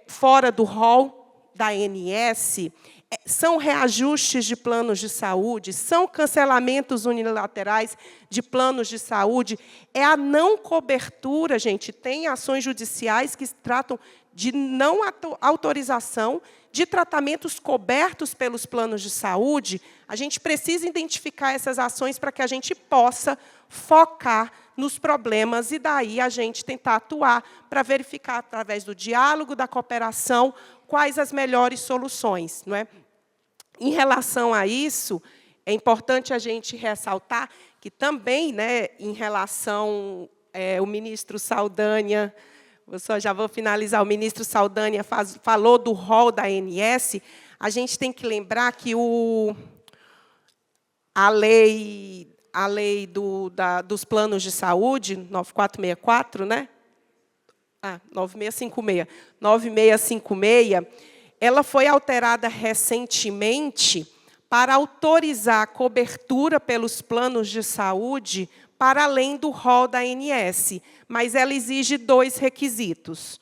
Fora do rol da ANS são reajustes de planos de saúde, são cancelamentos unilaterais de planos de saúde, é a não cobertura, gente. Tem ações judiciais que tratam de não autorização de tratamentos cobertos pelos planos de saúde. A gente precisa identificar essas ações para que a gente possa focar nos problemas e, daí, a gente tentar atuar para verificar, através do diálogo, da cooperação, quais as melhores soluções. Não é? Em relação a isso, é importante a gente ressaltar que também, né, em relação o ministro Saldanha, já vou finalizar, o ministro Saldanha falou do rol da ANS, a gente tem que lembrar que a lei dos planos de saúde, 9464, né? 9656, ela foi alterada recentemente para autorizar a cobertura pelos planos de saúde para além do rol da ANS, mas ela exige 2 requisitos: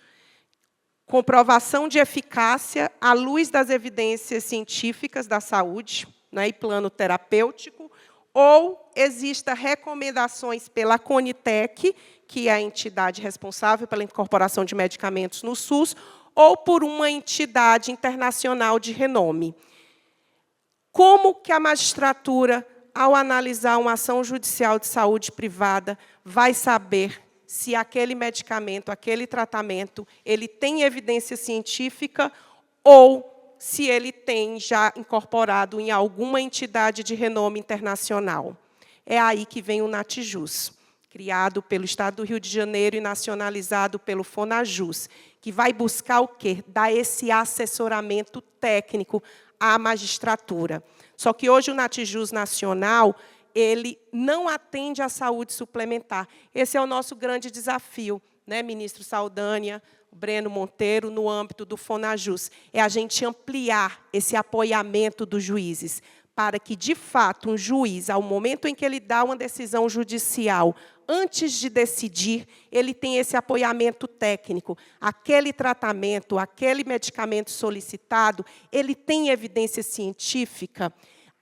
comprovação de eficácia à luz das evidências científicas da saúde, né, e plano terapêutico, ou exista recomendações pela Conitec, que é a entidade responsável pela incorporação de medicamentos no SUS, ou por uma entidade internacional de renome. Como que a magistratura, ao analisar uma ação judicial de saúde privada, vai saber se aquele medicamento, aquele tratamento, ele tem evidência científica ou se ele tem já incorporado em alguma entidade de renome internacional? É aí que vem o Natijus, criado pelo Estado do Rio de Janeiro e nacionalizado pelo Fonajus, que vai buscar o quê? Dar esse assessoramento técnico à magistratura. Só que hoje o Natijus Nacional, ele não atende à saúde suplementar. Esse é o nosso grande desafio, né, ministro Saldanha, Breno Monteiro, no âmbito do Fonajus. É a gente ampliar esse apoiamento dos juízes, para que, de fato, um juiz, ao momento em que ele dá uma decisão judicial, antes de decidir, ele tem esse apoiamento técnico. Aquele tratamento, aquele medicamento solicitado, ele tem evidência científica.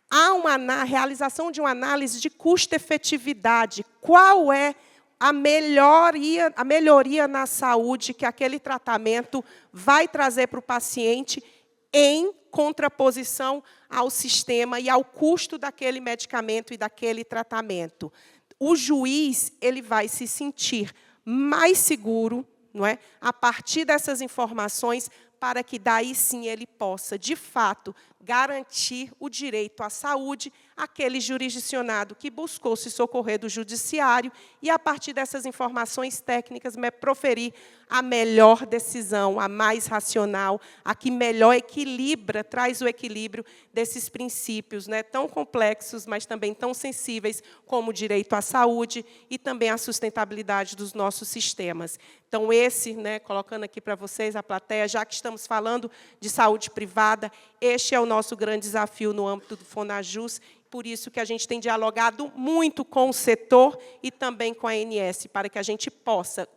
Há uma realização de uma análise de custo-efetividade. Qual é a melhoria na saúde que aquele tratamento vai trazer para o paciente em contraposição ao sistema e ao custo daquele medicamento e daquele tratamento? O juiz, ele vai se sentir mais seguro, não é, a partir dessas informações, para que daí sim ele possa, de fato, garantir o direito à saúde àquele jurisdicionado que buscou se socorrer do judiciário e, a partir dessas informações técnicas, proferir a melhor decisão, a mais racional, a que melhor equilibra, traz o equilíbrio desses princípios, né, tão complexos, mas também tão sensíveis, como o direito à saúde e também a sustentabilidade dos nossos sistemas. Então, né, colocando aqui para vocês, a plateia, já que estamos falando de saúde privada, este é o nosso grande desafio no âmbito do Fonajus, por isso que a gente tem dialogado muito com o setor e também com a ANS, para que a gente possa,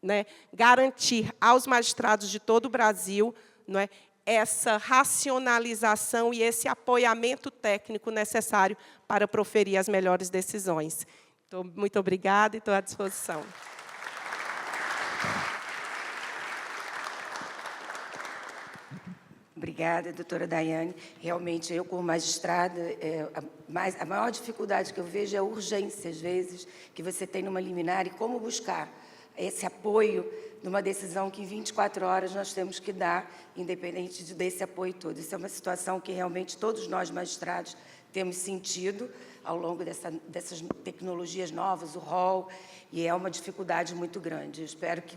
né, garantir aos magistrados de todo o Brasil, não é, essa racionalização e esse apoiamento técnico necessário para proferir as melhores decisões. Então, muito obrigada e estou à disposição. Obrigada, doutora Daiane. Realmente, eu, como magistrada, a maior dificuldade que eu vejo é a urgência, às vezes, que você tem numa liminar e como buscar esse apoio numa decisão que em 24 horas nós temos que dar, independente desse apoio todo. Isso é uma situação que realmente todos nós, magistrados, temos sentido ao longo dessas tecnologias novas, o rol, e é uma dificuldade muito grande. Eu espero que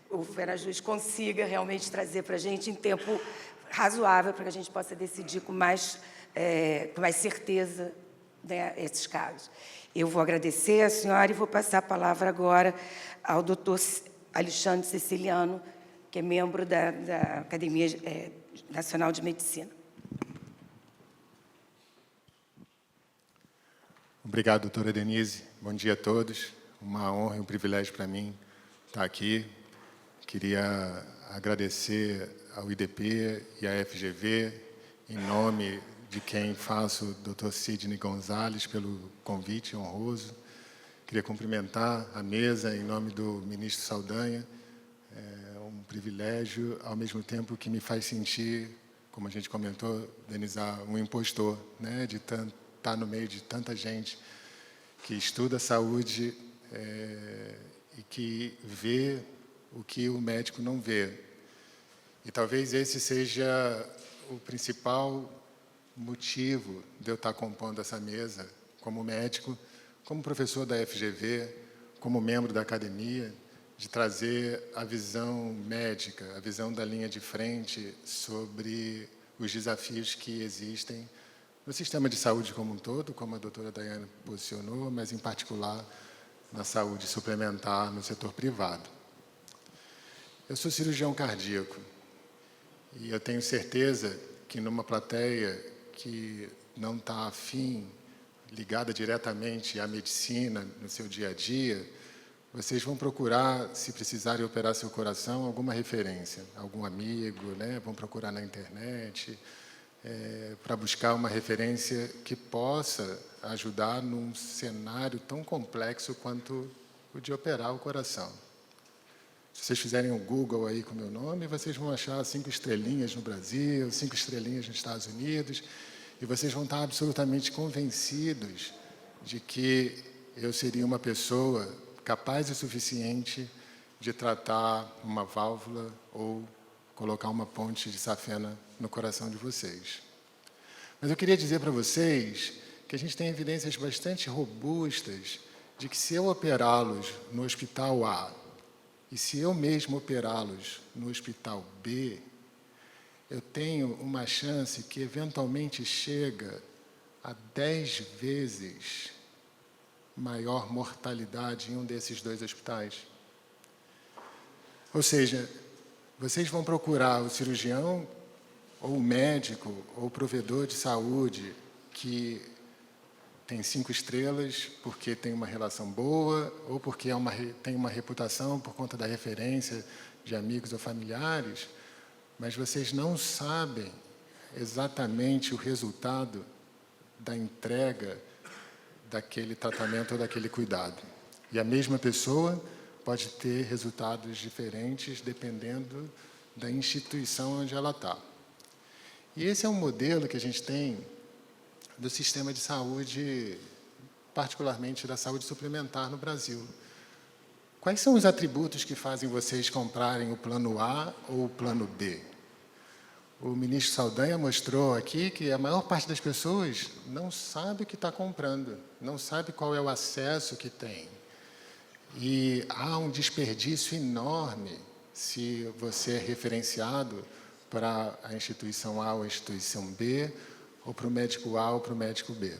o Fonajus consiga realmente trazer para a gente em tempo razoável, para que a gente possa decidir com mais certeza, né, esses casos. Eu vou agradecer a senhora e vou passar a palavra agora ao doutor Alexandre Ceciliano, que é membro da Academia Nacional de Medicina. Obrigado, doutora Denise. Bom dia a todos. Uma honra e um privilégio para mim estar aqui Queria agradecer ao IDP e à FGV, em nome de quem faço, o Dr. Sidney Gonzalez, pelo convite honroso. Queria cumprimentar a mesa em nome do ministro Saldanha. É um privilégio, ao mesmo tempo que me faz sentir, como a gente comentou, Denizar, um impostor, né, de estar no meio de tanta gente que estuda saúde e que vê o que o médico não vê. E talvez esse seja o principal motivo de eu estar compondo essa mesa, como médico, como professor da FGV, como membro da academia, de trazer a visão médica, a visão da linha de frente sobre os desafios que existem no sistema de saúde como um todo, como a doutora Daiane posicionou, mas, em particular, na saúde suplementar no setor privado. Eu sou cirurgião cardíaco e eu tenho certeza que, numa plateia que não está afim, ligada diretamente à medicina no seu dia a dia, vocês vão procurar, se precisarem operar seu coração, alguma referência, algum amigo, né? Vão procurar na internet, para buscar uma referência que possa ajudar num cenário tão complexo quanto o de operar o coração. Se vocês fizerem um Google aí com o meu nome, vocês vão achar 5 estrelinhas no Brasil, 5 estrelinhas nos Estados Unidos, e vocês vão estar absolutamente convencidos de que eu seria uma pessoa capaz o suficiente de tratar uma válvula ou colocar uma ponte de safena no coração de vocês. Mas eu queria dizer para vocês que a gente tem evidências bastante robustas de que, se eu operá-los no hospital A e se eu mesmo operá-los no hospital B, eu tenho uma chance que eventualmente chega a 10 vezes maior mortalidade em um desses 2 hospitais. Ou seja, vocês vão procurar o cirurgião, ou o médico, ou o provedor de saúde que tem 5 estrelas porque tem uma relação boa, ou porque tem uma reputação por conta da referência de amigos ou familiares, mas vocês não sabem exatamente o resultado da entrega daquele tratamento ou daquele cuidado. E a mesma pessoa pode ter resultados diferentes dependendo da instituição onde ela está. E esse é um modelo que a gente tem do sistema de saúde, particularmente da saúde suplementar no Brasil. Quais são os atributos que fazem vocês comprarem o plano A ou o plano B? O ministro Saldanha mostrou aqui que a maior parte das pessoas não sabe o que está comprando, não sabe qual é o acesso que tem. E há um desperdício enorme se você é referenciado para a instituição A ou a instituição B, ou para o médico A ou para o médico B.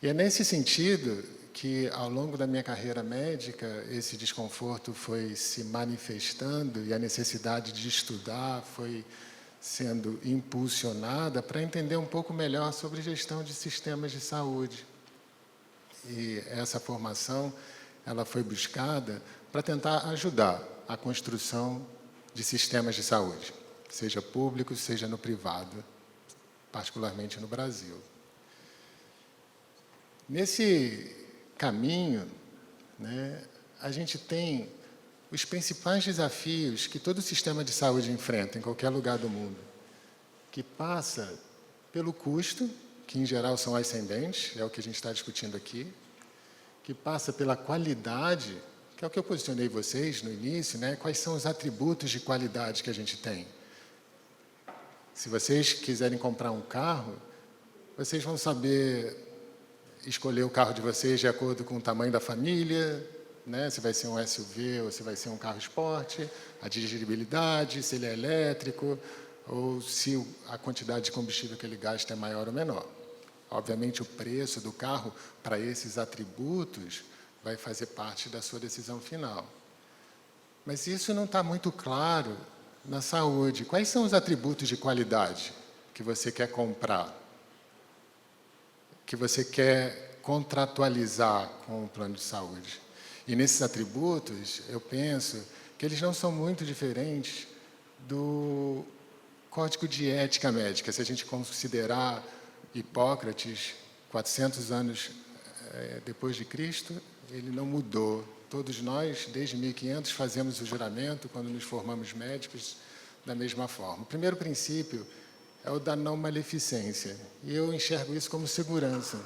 E é nesse sentido que, ao longo da minha carreira médica, esse desconforto foi se manifestando e a necessidade de estudar foi sendo impulsionada para entender um pouco melhor sobre gestão de sistemas de saúde. E essa formação ela foi buscada para tentar ajudar a construção de sistemas de saúde, seja público, seja no privado, particularmente no Brasil. Nesse caminho, né, a gente tem os principais desafios que todo sistema de saúde enfrenta em qualquer lugar do mundo, que passa pelo custo, que em geral são ascendentes, é o que a gente está discutindo aqui, que passa pela qualidade, que é o que eu posicionei vocês no início, né, quais são os atributos de qualidade que a gente tem. Se vocês quiserem comprar um carro, vocês vão saber escolher o carro de vocês de acordo com o tamanho da família, né? Se vai ser um SUV ou se vai ser um carro esporte, a dirigibilidade, se ele é elétrico, ou se a quantidade de combustível que ele gasta é maior ou menor. Obviamente, o preço do carro para esses atributos vai fazer parte da sua decisão final. Mas isso não está muito claro na saúde. Quais são os atributos de qualidade que você quer comprar, que você quer contratualizar com o plano de saúde? E nesses atributos, eu penso que eles não são muito diferentes do Código de Ética Médica. Se a gente considerar Hipócrates, 400 anos depois de Cristo, ele não mudou. Todos nós, desde 1500, fazemos o juramento quando nos formamos médicos da mesma forma. O primeiro princípio é o da não maleficência, e eu enxergo isso como segurança.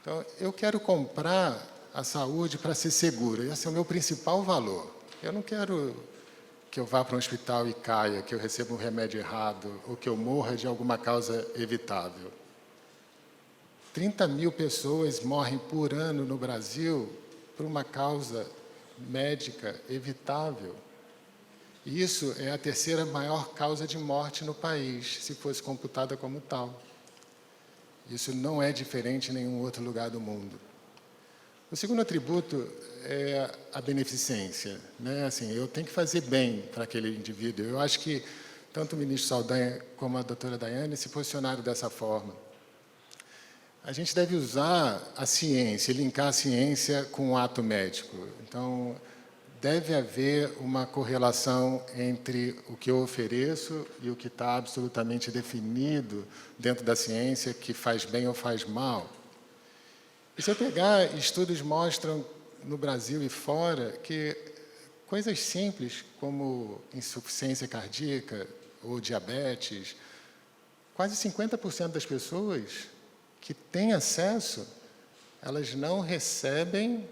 Então, eu quero comprar a saúde para ser seguro, esse é o meu principal valor. Eu não quero que eu vá para um hospital e caia, que eu receba um remédio errado, ou que eu morra de alguma causa evitável. 30 mil pessoas morrem por ano no Brasil por uma causa médica evitável. Isso é a terceira maior causa de morte no país, se fosse computada como tal. Isso não é diferente em nenhum outro lugar do mundo. O segundo atributo é a beneficência, né? Assim, eu tenho que fazer bem para aquele indivíduo. Eu acho que tanto o ministro Saldanha como a doutora Daiane se posicionaram dessa forma. A gente deve usar a ciência, linkar a ciência com o ato médico. Então, deve haver uma correlação entre o que eu ofereço e o que está absolutamente definido dentro da ciência, que faz bem ou faz mal. E se eu pegar, estudos mostram no Brasil e fora que coisas simples como insuficiência cardíaca ou diabetes, quase 50% das pessoas que têm acesso, elas não recebem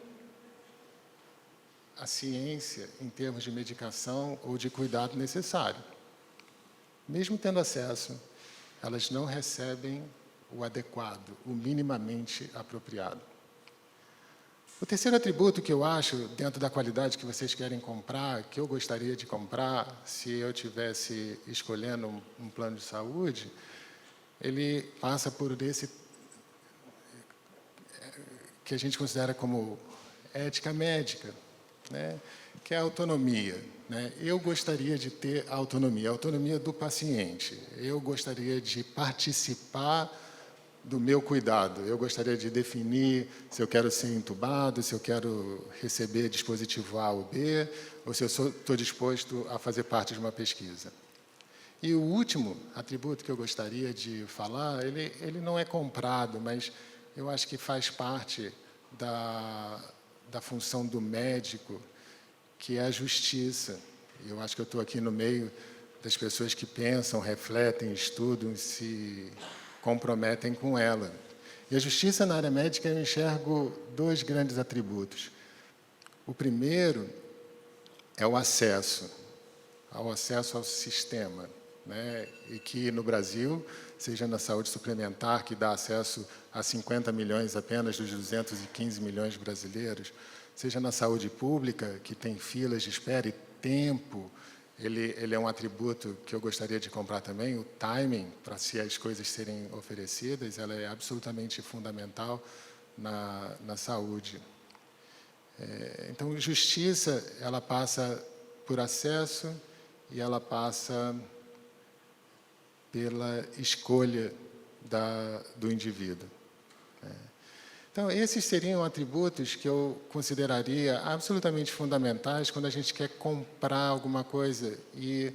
a ciência em termos de medicação ou de cuidado necessário. Mesmo tendo acesso, elas não recebem o adequado, o minimamente apropriado. O terceiro atributo que eu acho, dentro da qualidade que vocês querem comprar, que eu gostaria de comprar se eu estivesse escolhendo um plano de saúde, ele passa por esse que a gente considera como ética médica, né? Que é a autonomia, né? Eu gostaria de ter a autonomia do paciente. Eu gostaria de participar do meu cuidado. Eu gostaria de definir se eu quero ser entubado, se eu quero receber dispositivo A ou B, ou se eu estou disposto a fazer parte de uma pesquisa. E o último atributo que eu gostaria de falar, ele não é comprado, mas eu acho que faz parte da função do médico, que é a justiça. Eu acho que eu estou aqui no meio das pessoas que pensam, refletem, estudam, se comprometem com ela. E a justiça na área médica eu enxergo dois grandes atributos. O primeiro é o acesso ao sistema, né? E que no Brasil, seja na saúde suplementar, que dá acesso a 50 milhões apenas dos 215 milhões de brasileiros, seja na saúde pública, que tem filas de espera e tempo, ele é um atributo que eu gostaria de comprar também, o timing, para se as coisas serem oferecidas, ela é absolutamente fundamental na saúde. Então, justiça, ela passa por acesso e ela passa pela escolha do indivíduo. Então, esses seriam atributos que eu consideraria absolutamente fundamentais quando a gente quer comprar alguma coisa. E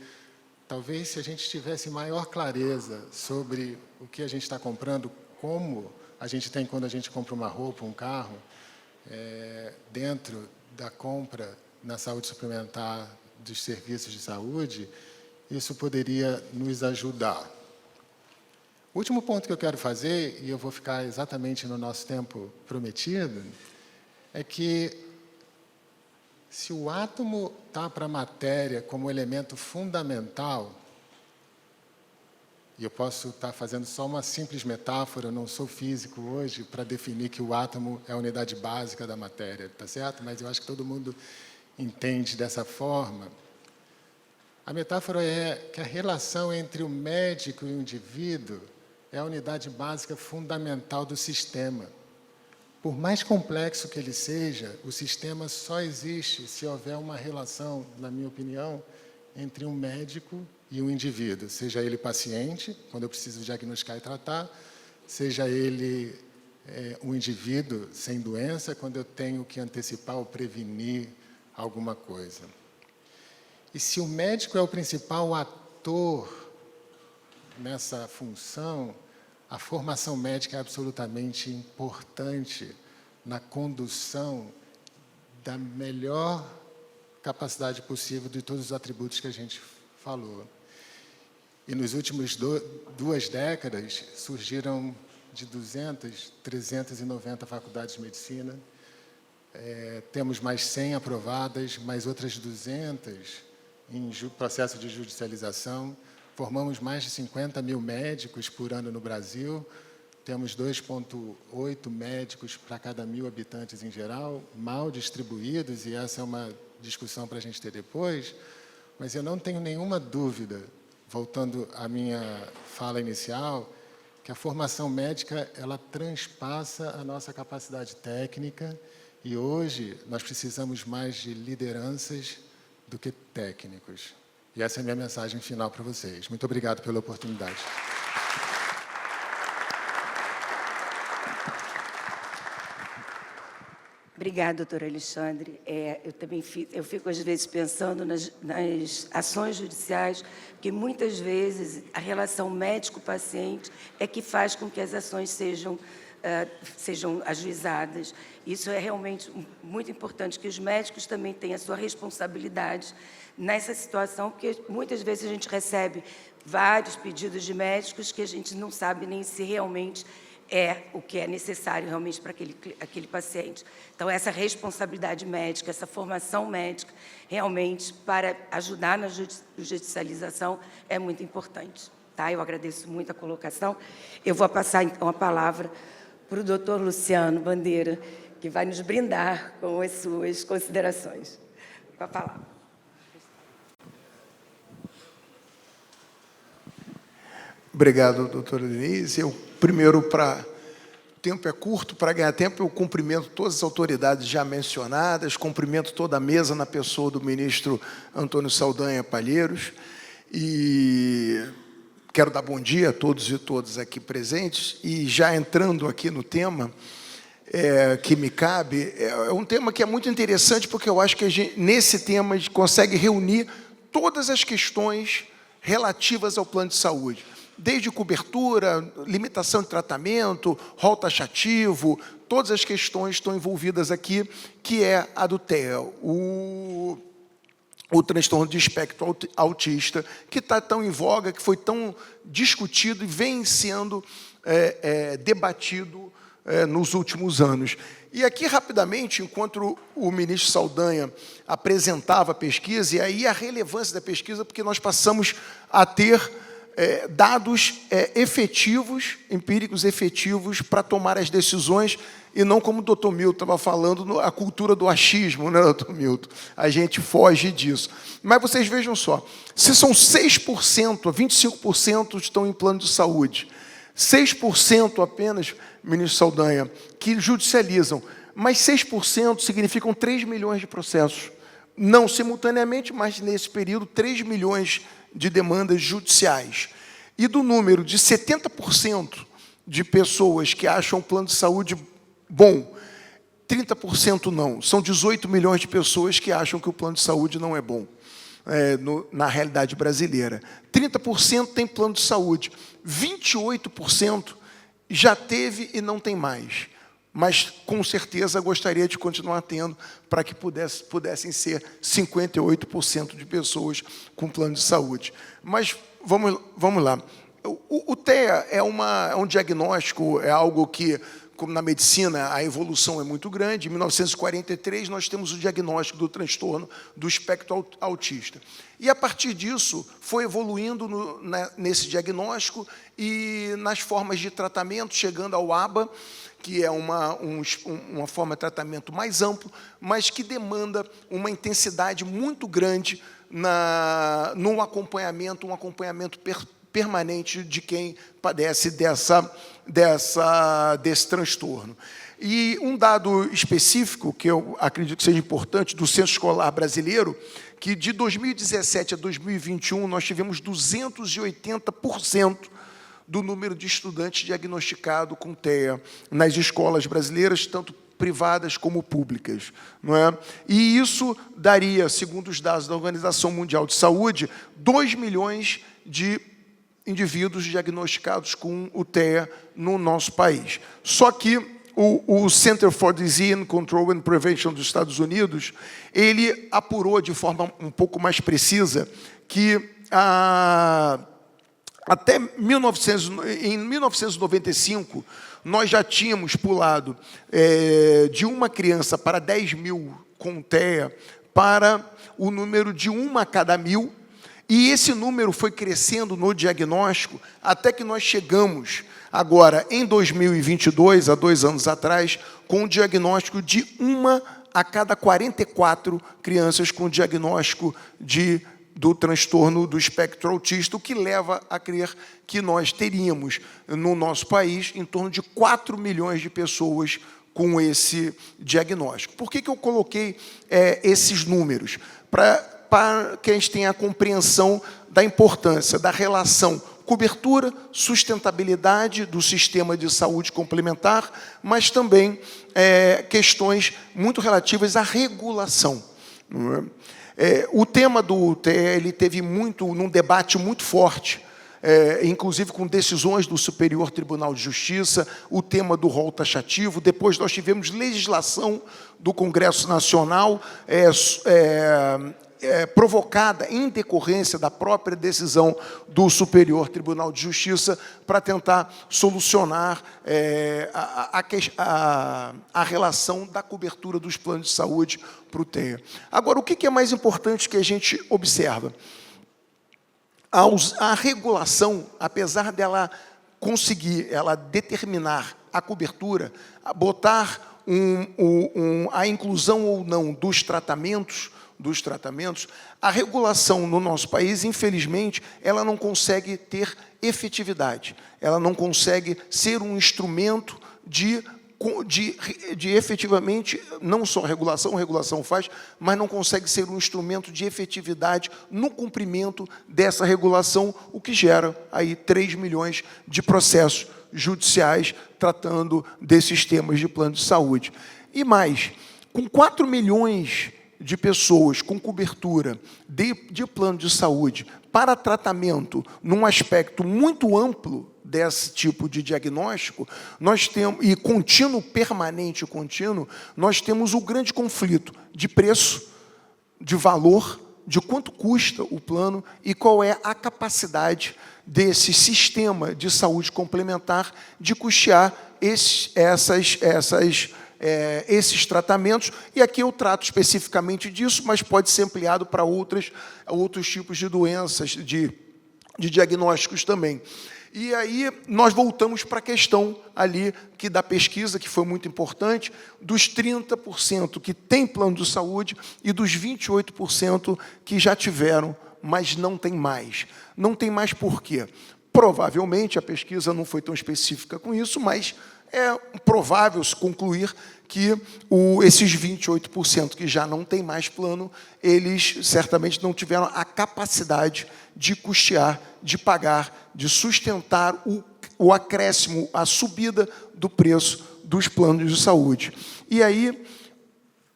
talvez, se a gente tivesse maior clareza sobre o que a gente está comprando, como a gente tem quando a gente compra uma roupa, um carro, dentro da compra na saúde suplementar dos serviços de saúde, isso poderia nos ajudar. O último ponto que eu quero fazer, e eu vou ficar exatamente no nosso tempo prometido, é que se o átomo está para a matéria como elemento fundamental, e eu posso estar fazendo só uma simples metáfora, eu não sou físico hoje, para definir que o átomo é a unidade básica da matéria, tá certo? Mas eu acho que todo mundo entende dessa forma. A metáfora é que a relação entre o médico e o indivíduo é a unidade básica fundamental do sistema. Por mais complexo que ele seja, o sistema só existe se houver uma relação, na minha opinião, entre um médico e um indivíduo, seja ele paciente, quando eu preciso diagnosticar e tratar, seja ele um indivíduo sem doença, quando eu tenho que antecipar ou prevenir alguma coisa. E se o médico é o principal ator nessa função, a formação médica é absolutamente importante na condução da melhor capacidade possível de todos os atributos que a gente falou. E nos últimos 2 décadas, surgiram de 200, 390 faculdades de medicina. Temos mais 100 aprovadas, mais outras 200 em processo de judicialização. Formamos mais de 50 mil médicos por ano no Brasil. Temos 2,8 médicos para cada 1.000 habitantes em geral, mal distribuídos, e essa é uma discussão para a gente ter depois. Mas eu não tenho nenhuma dúvida, voltando à minha fala inicial, que a formação médica ela transpassa a nossa capacidade técnica, e hoje nós precisamos mais de lideranças do que técnicos. E essa é a minha mensagem final para vocês. Muito obrigado pela oportunidade. Obrigada, doutor Alexandre. Eu fico, às vezes, pensando nas ações judiciais, porque, muitas vezes, a relação médico-paciente é que faz com que as ações sejam ajuizadas. Isso é realmente muito importante, que os médicos também tenham a sua responsabilidade nessa situação, porque, muitas vezes, a gente recebe vários pedidos de médicos que a gente não sabe nem se realmente é o que é necessário realmente para aquele paciente. Então, essa responsabilidade médica, essa formação médica, realmente, para ajudar na judicialização, é muito importante. Tá? Eu agradeço muito a colocação. Eu vou passar, então, a palavra para o doutor Luciano Bandeira, que vai nos brindar com as suas considerações. Com a palavra. Obrigado, doutora Denise. Primeiro, o tempo é curto, para ganhar tempo, eu cumprimento todas as autoridades já mencionadas, cumprimento toda a mesa na pessoa do ministro Antônio Saldanha Palheiros, e quero dar bom dia a todos e todas aqui presentes, e já entrando aqui no tema que me cabe, é um tema que é muito interessante, porque eu acho que nesse tema a gente consegue reunir todas as questões relativas ao plano de saúde, desde cobertura, limitação de tratamento, rol taxativo, todas as questões estão envolvidas aqui, que é a do TEA, o transtorno de espectro autista, que está tão em voga, que foi tão discutido e vem sendo debatido nos últimos anos. E aqui, rapidamente, enquanto o ministro Saldanha apresentava a pesquisa, e aí a relevância da pesquisa, porque nós passamos a ter dados efetivos, empíricos efetivos, para tomar as decisões, e não como o doutor Milton estava falando, a cultura do achismo, né, doutor Milton? A gente foge disso. Mas vocês vejam só, se são 6%, 25% estão em plano de saúde, 6% apenas, ministro Saldanha, que judicializam, mas 6% significam 3 milhões de processos. Não simultaneamente, mas nesse período, 3 milhões de demandas judiciais. E do número de 70% de pessoas que acham o plano de saúde bom, 30% não. São 18 milhões de pessoas que acham que o plano de saúde não é bom, na realidade brasileira. 30% tem plano de saúde. 28% já teve e não tem mais. Mas, com certeza, gostaria de continuar tendo para que pudessem ser 58% de pessoas com plano de saúde. Mas, vamos lá. O TEA é um diagnóstico, é algo que, como na medicina, a evolução é muito grande. Em 1943, nós temos o diagnóstico do transtorno do espectro autista. E, a partir disso, foi evoluindo nesse diagnóstico e nas formas de tratamento, chegando ao ABA, que é uma forma de tratamento mais amplo, mas que demanda uma intensidade muito grande no acompanhamento, um acompanhamento permanente de quem padece desse transtorno. E um dado específico, que eu acredito que seja importante, do Censo Escolar Brasileiro, que de 2017 a 2021 nós tivemos 280% do número de estudantes diagnosticados com TEA nas escolas brasileiras, tanto privadas como públicas, não é? E isso daria, segundo os dados da Organização Mundial de Saúde, 2 milhões de indivíduos diagnosticados com o TEA no nosso país. Só que o Center for Disease Control and Prevention dos Estados Unidos, ele apurou de forma um pouco mais precisa que até em 1995, nós já tínhamos pulado de uma criança para 10 mil com TEA para o número de 1 a cada 1000, e esse número foi crescendo no diagnóstico até que nós chegamos agora, em 2022, há 2 anos atrás, com o diagnóstico de 1 a cada 44 crianças com diagnóstico do transtorno do espectro autista, o que leva a crer que nós teríamos, no nosso país, em torno de 4 milhões de pessoas com esse diagnóstico. Por que eu coloquei esses números? Para que a gente tenha a compreensão da importância da relação cobertura, sustentabilidade do sistema de saúde complementar, mas também questões muito relativas à regulação. Não é? O tema do TEA ele teve num debate muito forte, inclusive com decisões do Superior Tribunal de Justiça, o tema do rol taxativo. Depois nós tivemos legislação do Congresso Nacional provocada em decorrência da própria decisão do Superior Tribunal de Justiça para tentar solucionar a relação da cobertura dos planos de saúde para o TEA. Agora, o que é mais importante que a gente observa? A regulação, apesar dela conseguir determinar a cobertura, botar a inclusão ou não dos tratamentos, a regulação no nosso país, infelizmente, ela não consegue ter efetividade. Ela não consegue ser um instrumento de efetivamente, não só regulação faz, mas não consegue ser um instrumento de efetividade no cumprimento dessa regulação, o que gera aí 3 milhões de processos judiciais tratando desses temas de plano de saúde. E mais, com 4 milhões de pessoas com cobertura de plano de saúde para tratamento num aspecto muito amplo desse tipo de diagnóstico, nós temos, e contínuo, permanente e contínuo, nós temos o grande conflito de preço, de valor, de quanto custa o plano e qual é a capacidade desse sistema de saúde complementar de custear esses tratamentos, e aqui eu trato especificamente disso, mas pode ser ampliado para outros tipos de doenças, de diagnósticos também. E aí nós voltamos para a questão ali da pesquisa, que foi muito importante, dos 30% que têm plano de saúde e dos 28% que já tiveram, mas não tem mais. Não tem mais por quê? Provavelmente, a pesquisa não foi tão específica com isso, mas é provável se concluir que esses 28% que já não têm mais plano, eles certamente não tiveram a capacidade de custear, de pagar, de sustentar o acréscimo, a subida do preço dos planos de saúde. E aí,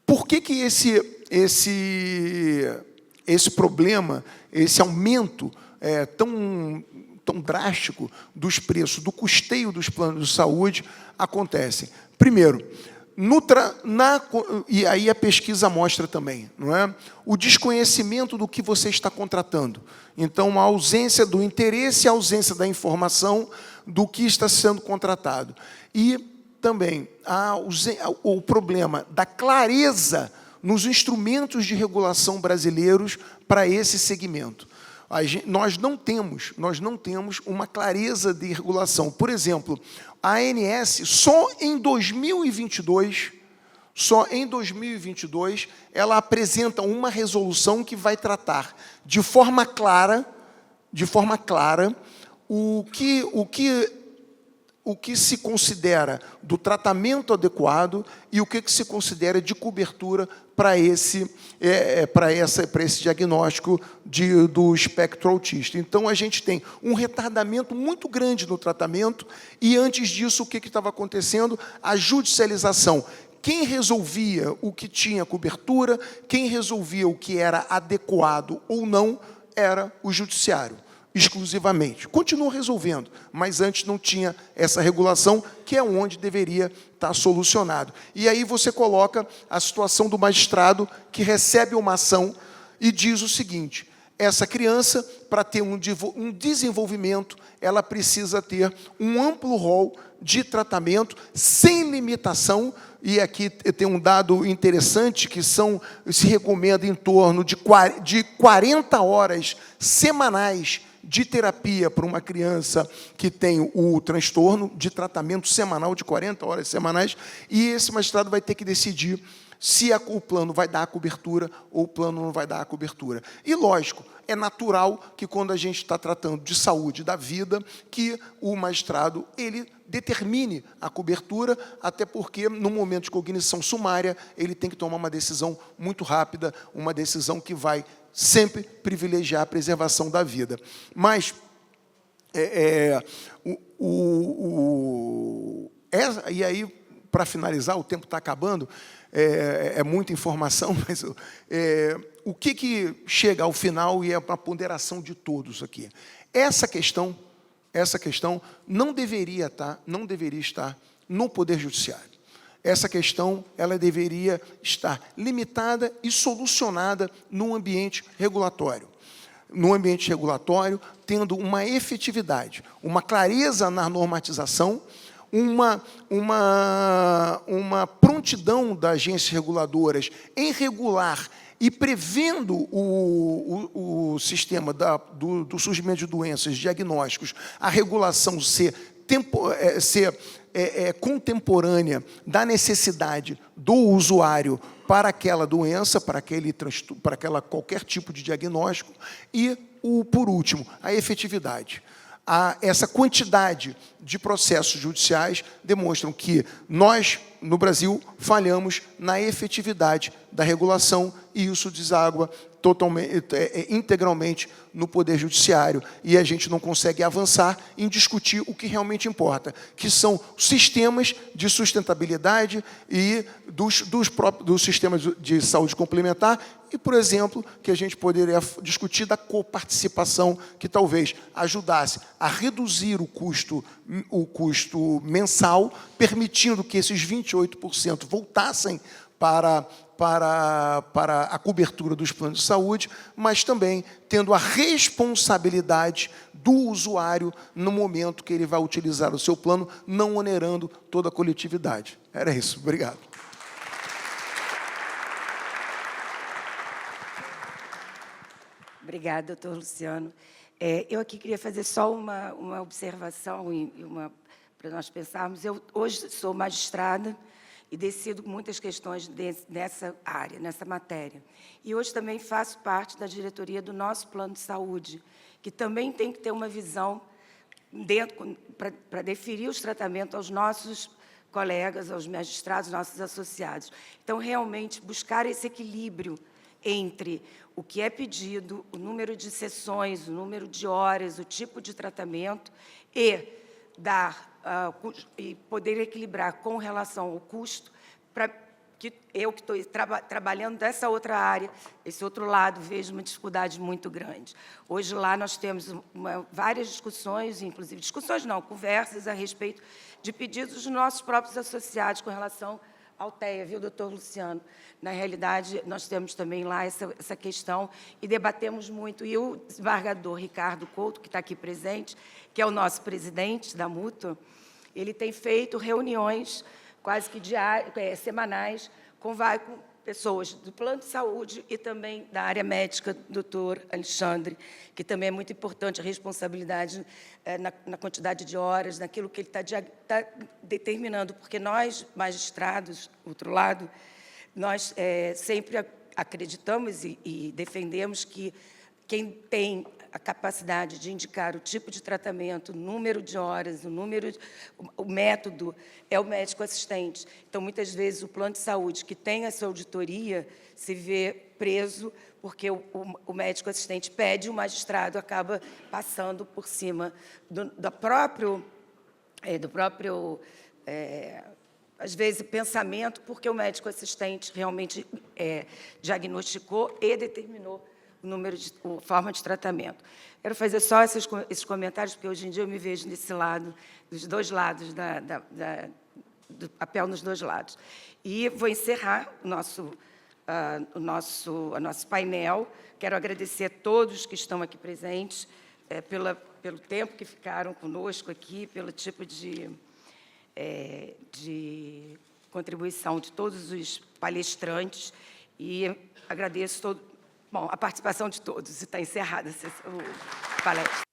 por que esse problema, esse aumento tão drástico dos preços, do custeio dos planos de saúde, acontece? Primeiro, e aí a pesquisa mostra também, não é? O desconhecimento do que você está contratando. Então, a ausência do interesse, a ausência da informação do que está sendo contratado. E também o problema da clareza nos instrumentos de regulação brasileiros para esse segmento. Nós não temos uma clareza de regulação. Por exemplo, a ANS, só em 2022, ela apresenta uma resolução que vai tratar de forma clara o que se considera do tratamento adequado e o que se considera de cobertura para esse diagnóstico do espectro autista. Então, a gente tem um retardamento muito grande no tratamento e, antes disso, o que estava acontecendo? A judicialização Quem resolvia o que tinha cobertura, quem resolvia o que era adequado ou não, era o judiciário, exclusivamente. Continua resolvendo, mas antes não tinha essa regulação, que é onde deveria estar solucionado. E aí você coloca a situação do magistrado que recebe uma ação e diz o seguinte: essa criança, para ter um desenvolvimento, ela precisa ter um amplo rol de tratamento, sem limitação, e aqui tem um dado interessante, que se recomenda em torno de 40 horas semanais de terapia para uma criança que tem o transtorno, de tratamento semanal de 40 horas semanais, e esse magistrado vai ter que decidir se o plano vai dar a cobertura ou o plano não vai dar a cobertura. E, lógico, é natural que, quando a gente está tratando de saúde da vida, que o magistrado ele determine a cobertura, até porque, no momento de cognição sumária, ele tem que tomar uma decisão muito rápida, uma decisão que vai sempre privilegiar a preservação da vida. Mas, e aí, para finalizar, o tempo está acabando, é muita informação, mas o que chega ao final e é uma ponderação de todos aqui. Essa questão não deveria estar no Poder Judiciário. Essa questão ela deveria estar limitada e solucionada no ambiente regulatório. No ambiente regulatório, tendo uma efetividade, uma clareza na normatização, uma prontidão das agências reguladoras em regular e prevendo o sistema do surgimento de doenças, diagnósticos, a regulação ser contemporânea da necessidade do usuário para aquela doença, para qualquer tipo de diagnóstico, e, por último, a efetividade. Essa quantidade de processos judiciais demonstram que nós, no Brasil, falhamos na efetividade da regulação, e isso deságua integralmente no Poder Judiciário, e a gente não consegue avançar em discutir o que realmente importa, que são sistemas de sustentabilidade e dos sistemas de saúde complementar, e, por exemplo, que a gente poderia discutir da coparticipação, que talvez ajudasse a reduzir o custo mensal, permitindo que esses 28% voltassem para a cobertura dos planos de saúde, mas também tendo a responsabilidade do usuário no momento que ele vai utilizar o seu plano, não onerando toda a coletividade. Era isso. Obrigado. Obrigada, doutor Luciano. Eu aqui queria fazer só uma observação para nós pensarmos. Eu hoje sou magistrada e decido muitas questões nessa área, nessa matéria. E hoje também faço parte da diretoria do nosso plano de saúde, que também tem que ter uma visão para definir os tratamentos aos nossos colegas, aos magistrados, nossos associados. Então, realmente, buscar esse equilíbrio entre o que é pedido, o número de sessões, o número de horas, o tipo de tratamento, e e poder equilibrar com relação ao custo, para que eu que estou trabalhando dessa outra área, esse outro lado, vejo uma dificuldade muito grande. Hoje, lá, nós temos várias discussões, inclusive, conversas a respeito de pedidos dos nossos próprios associados com relação ao TEA, viu, doutor Luciano? Na realidade, nós temos também lá essa questão e debatemos muito. E o desembargador Ricardo Couto, que está aqui presente, que é o nosso presidente da Mútua, ele tem feito reuniões quase que semanais com pessoas do plano de saúde e também da área médica, doutor Alexandre, que também é muito importante a responsabilidade na quantidade de horas, naquilo que ele está determinando, porque nós, magistrados, outro lado, nós sempre acreditamos e defendemos que quem tem a capacidade de indicar o tipo de tratamento, o número de horas, o método, é o médico assistente. Então, muitas vezes, o plano de saúde que tem essa auditoria se vê preso porque o médico assistente pede, o magistrado acaba passando por cima do próprio às vezes, pensamento, porque o médico assistente realmente diagnosticou e determinou o número a forma de tratamento. Quero fazer só esses comentários, porque hoje em dia eu me vejo nesse lado, dos dois lados, do papel nos dois lados. E vou encerrar o nosso painel. Quero agradecer a todos que estão aqui presentes, pelo tempo que ficaram conosco aqui, pelo tipo de contribuição de todos os palestrantes, e agradeço a participação de todos. E está encerrada a palestra.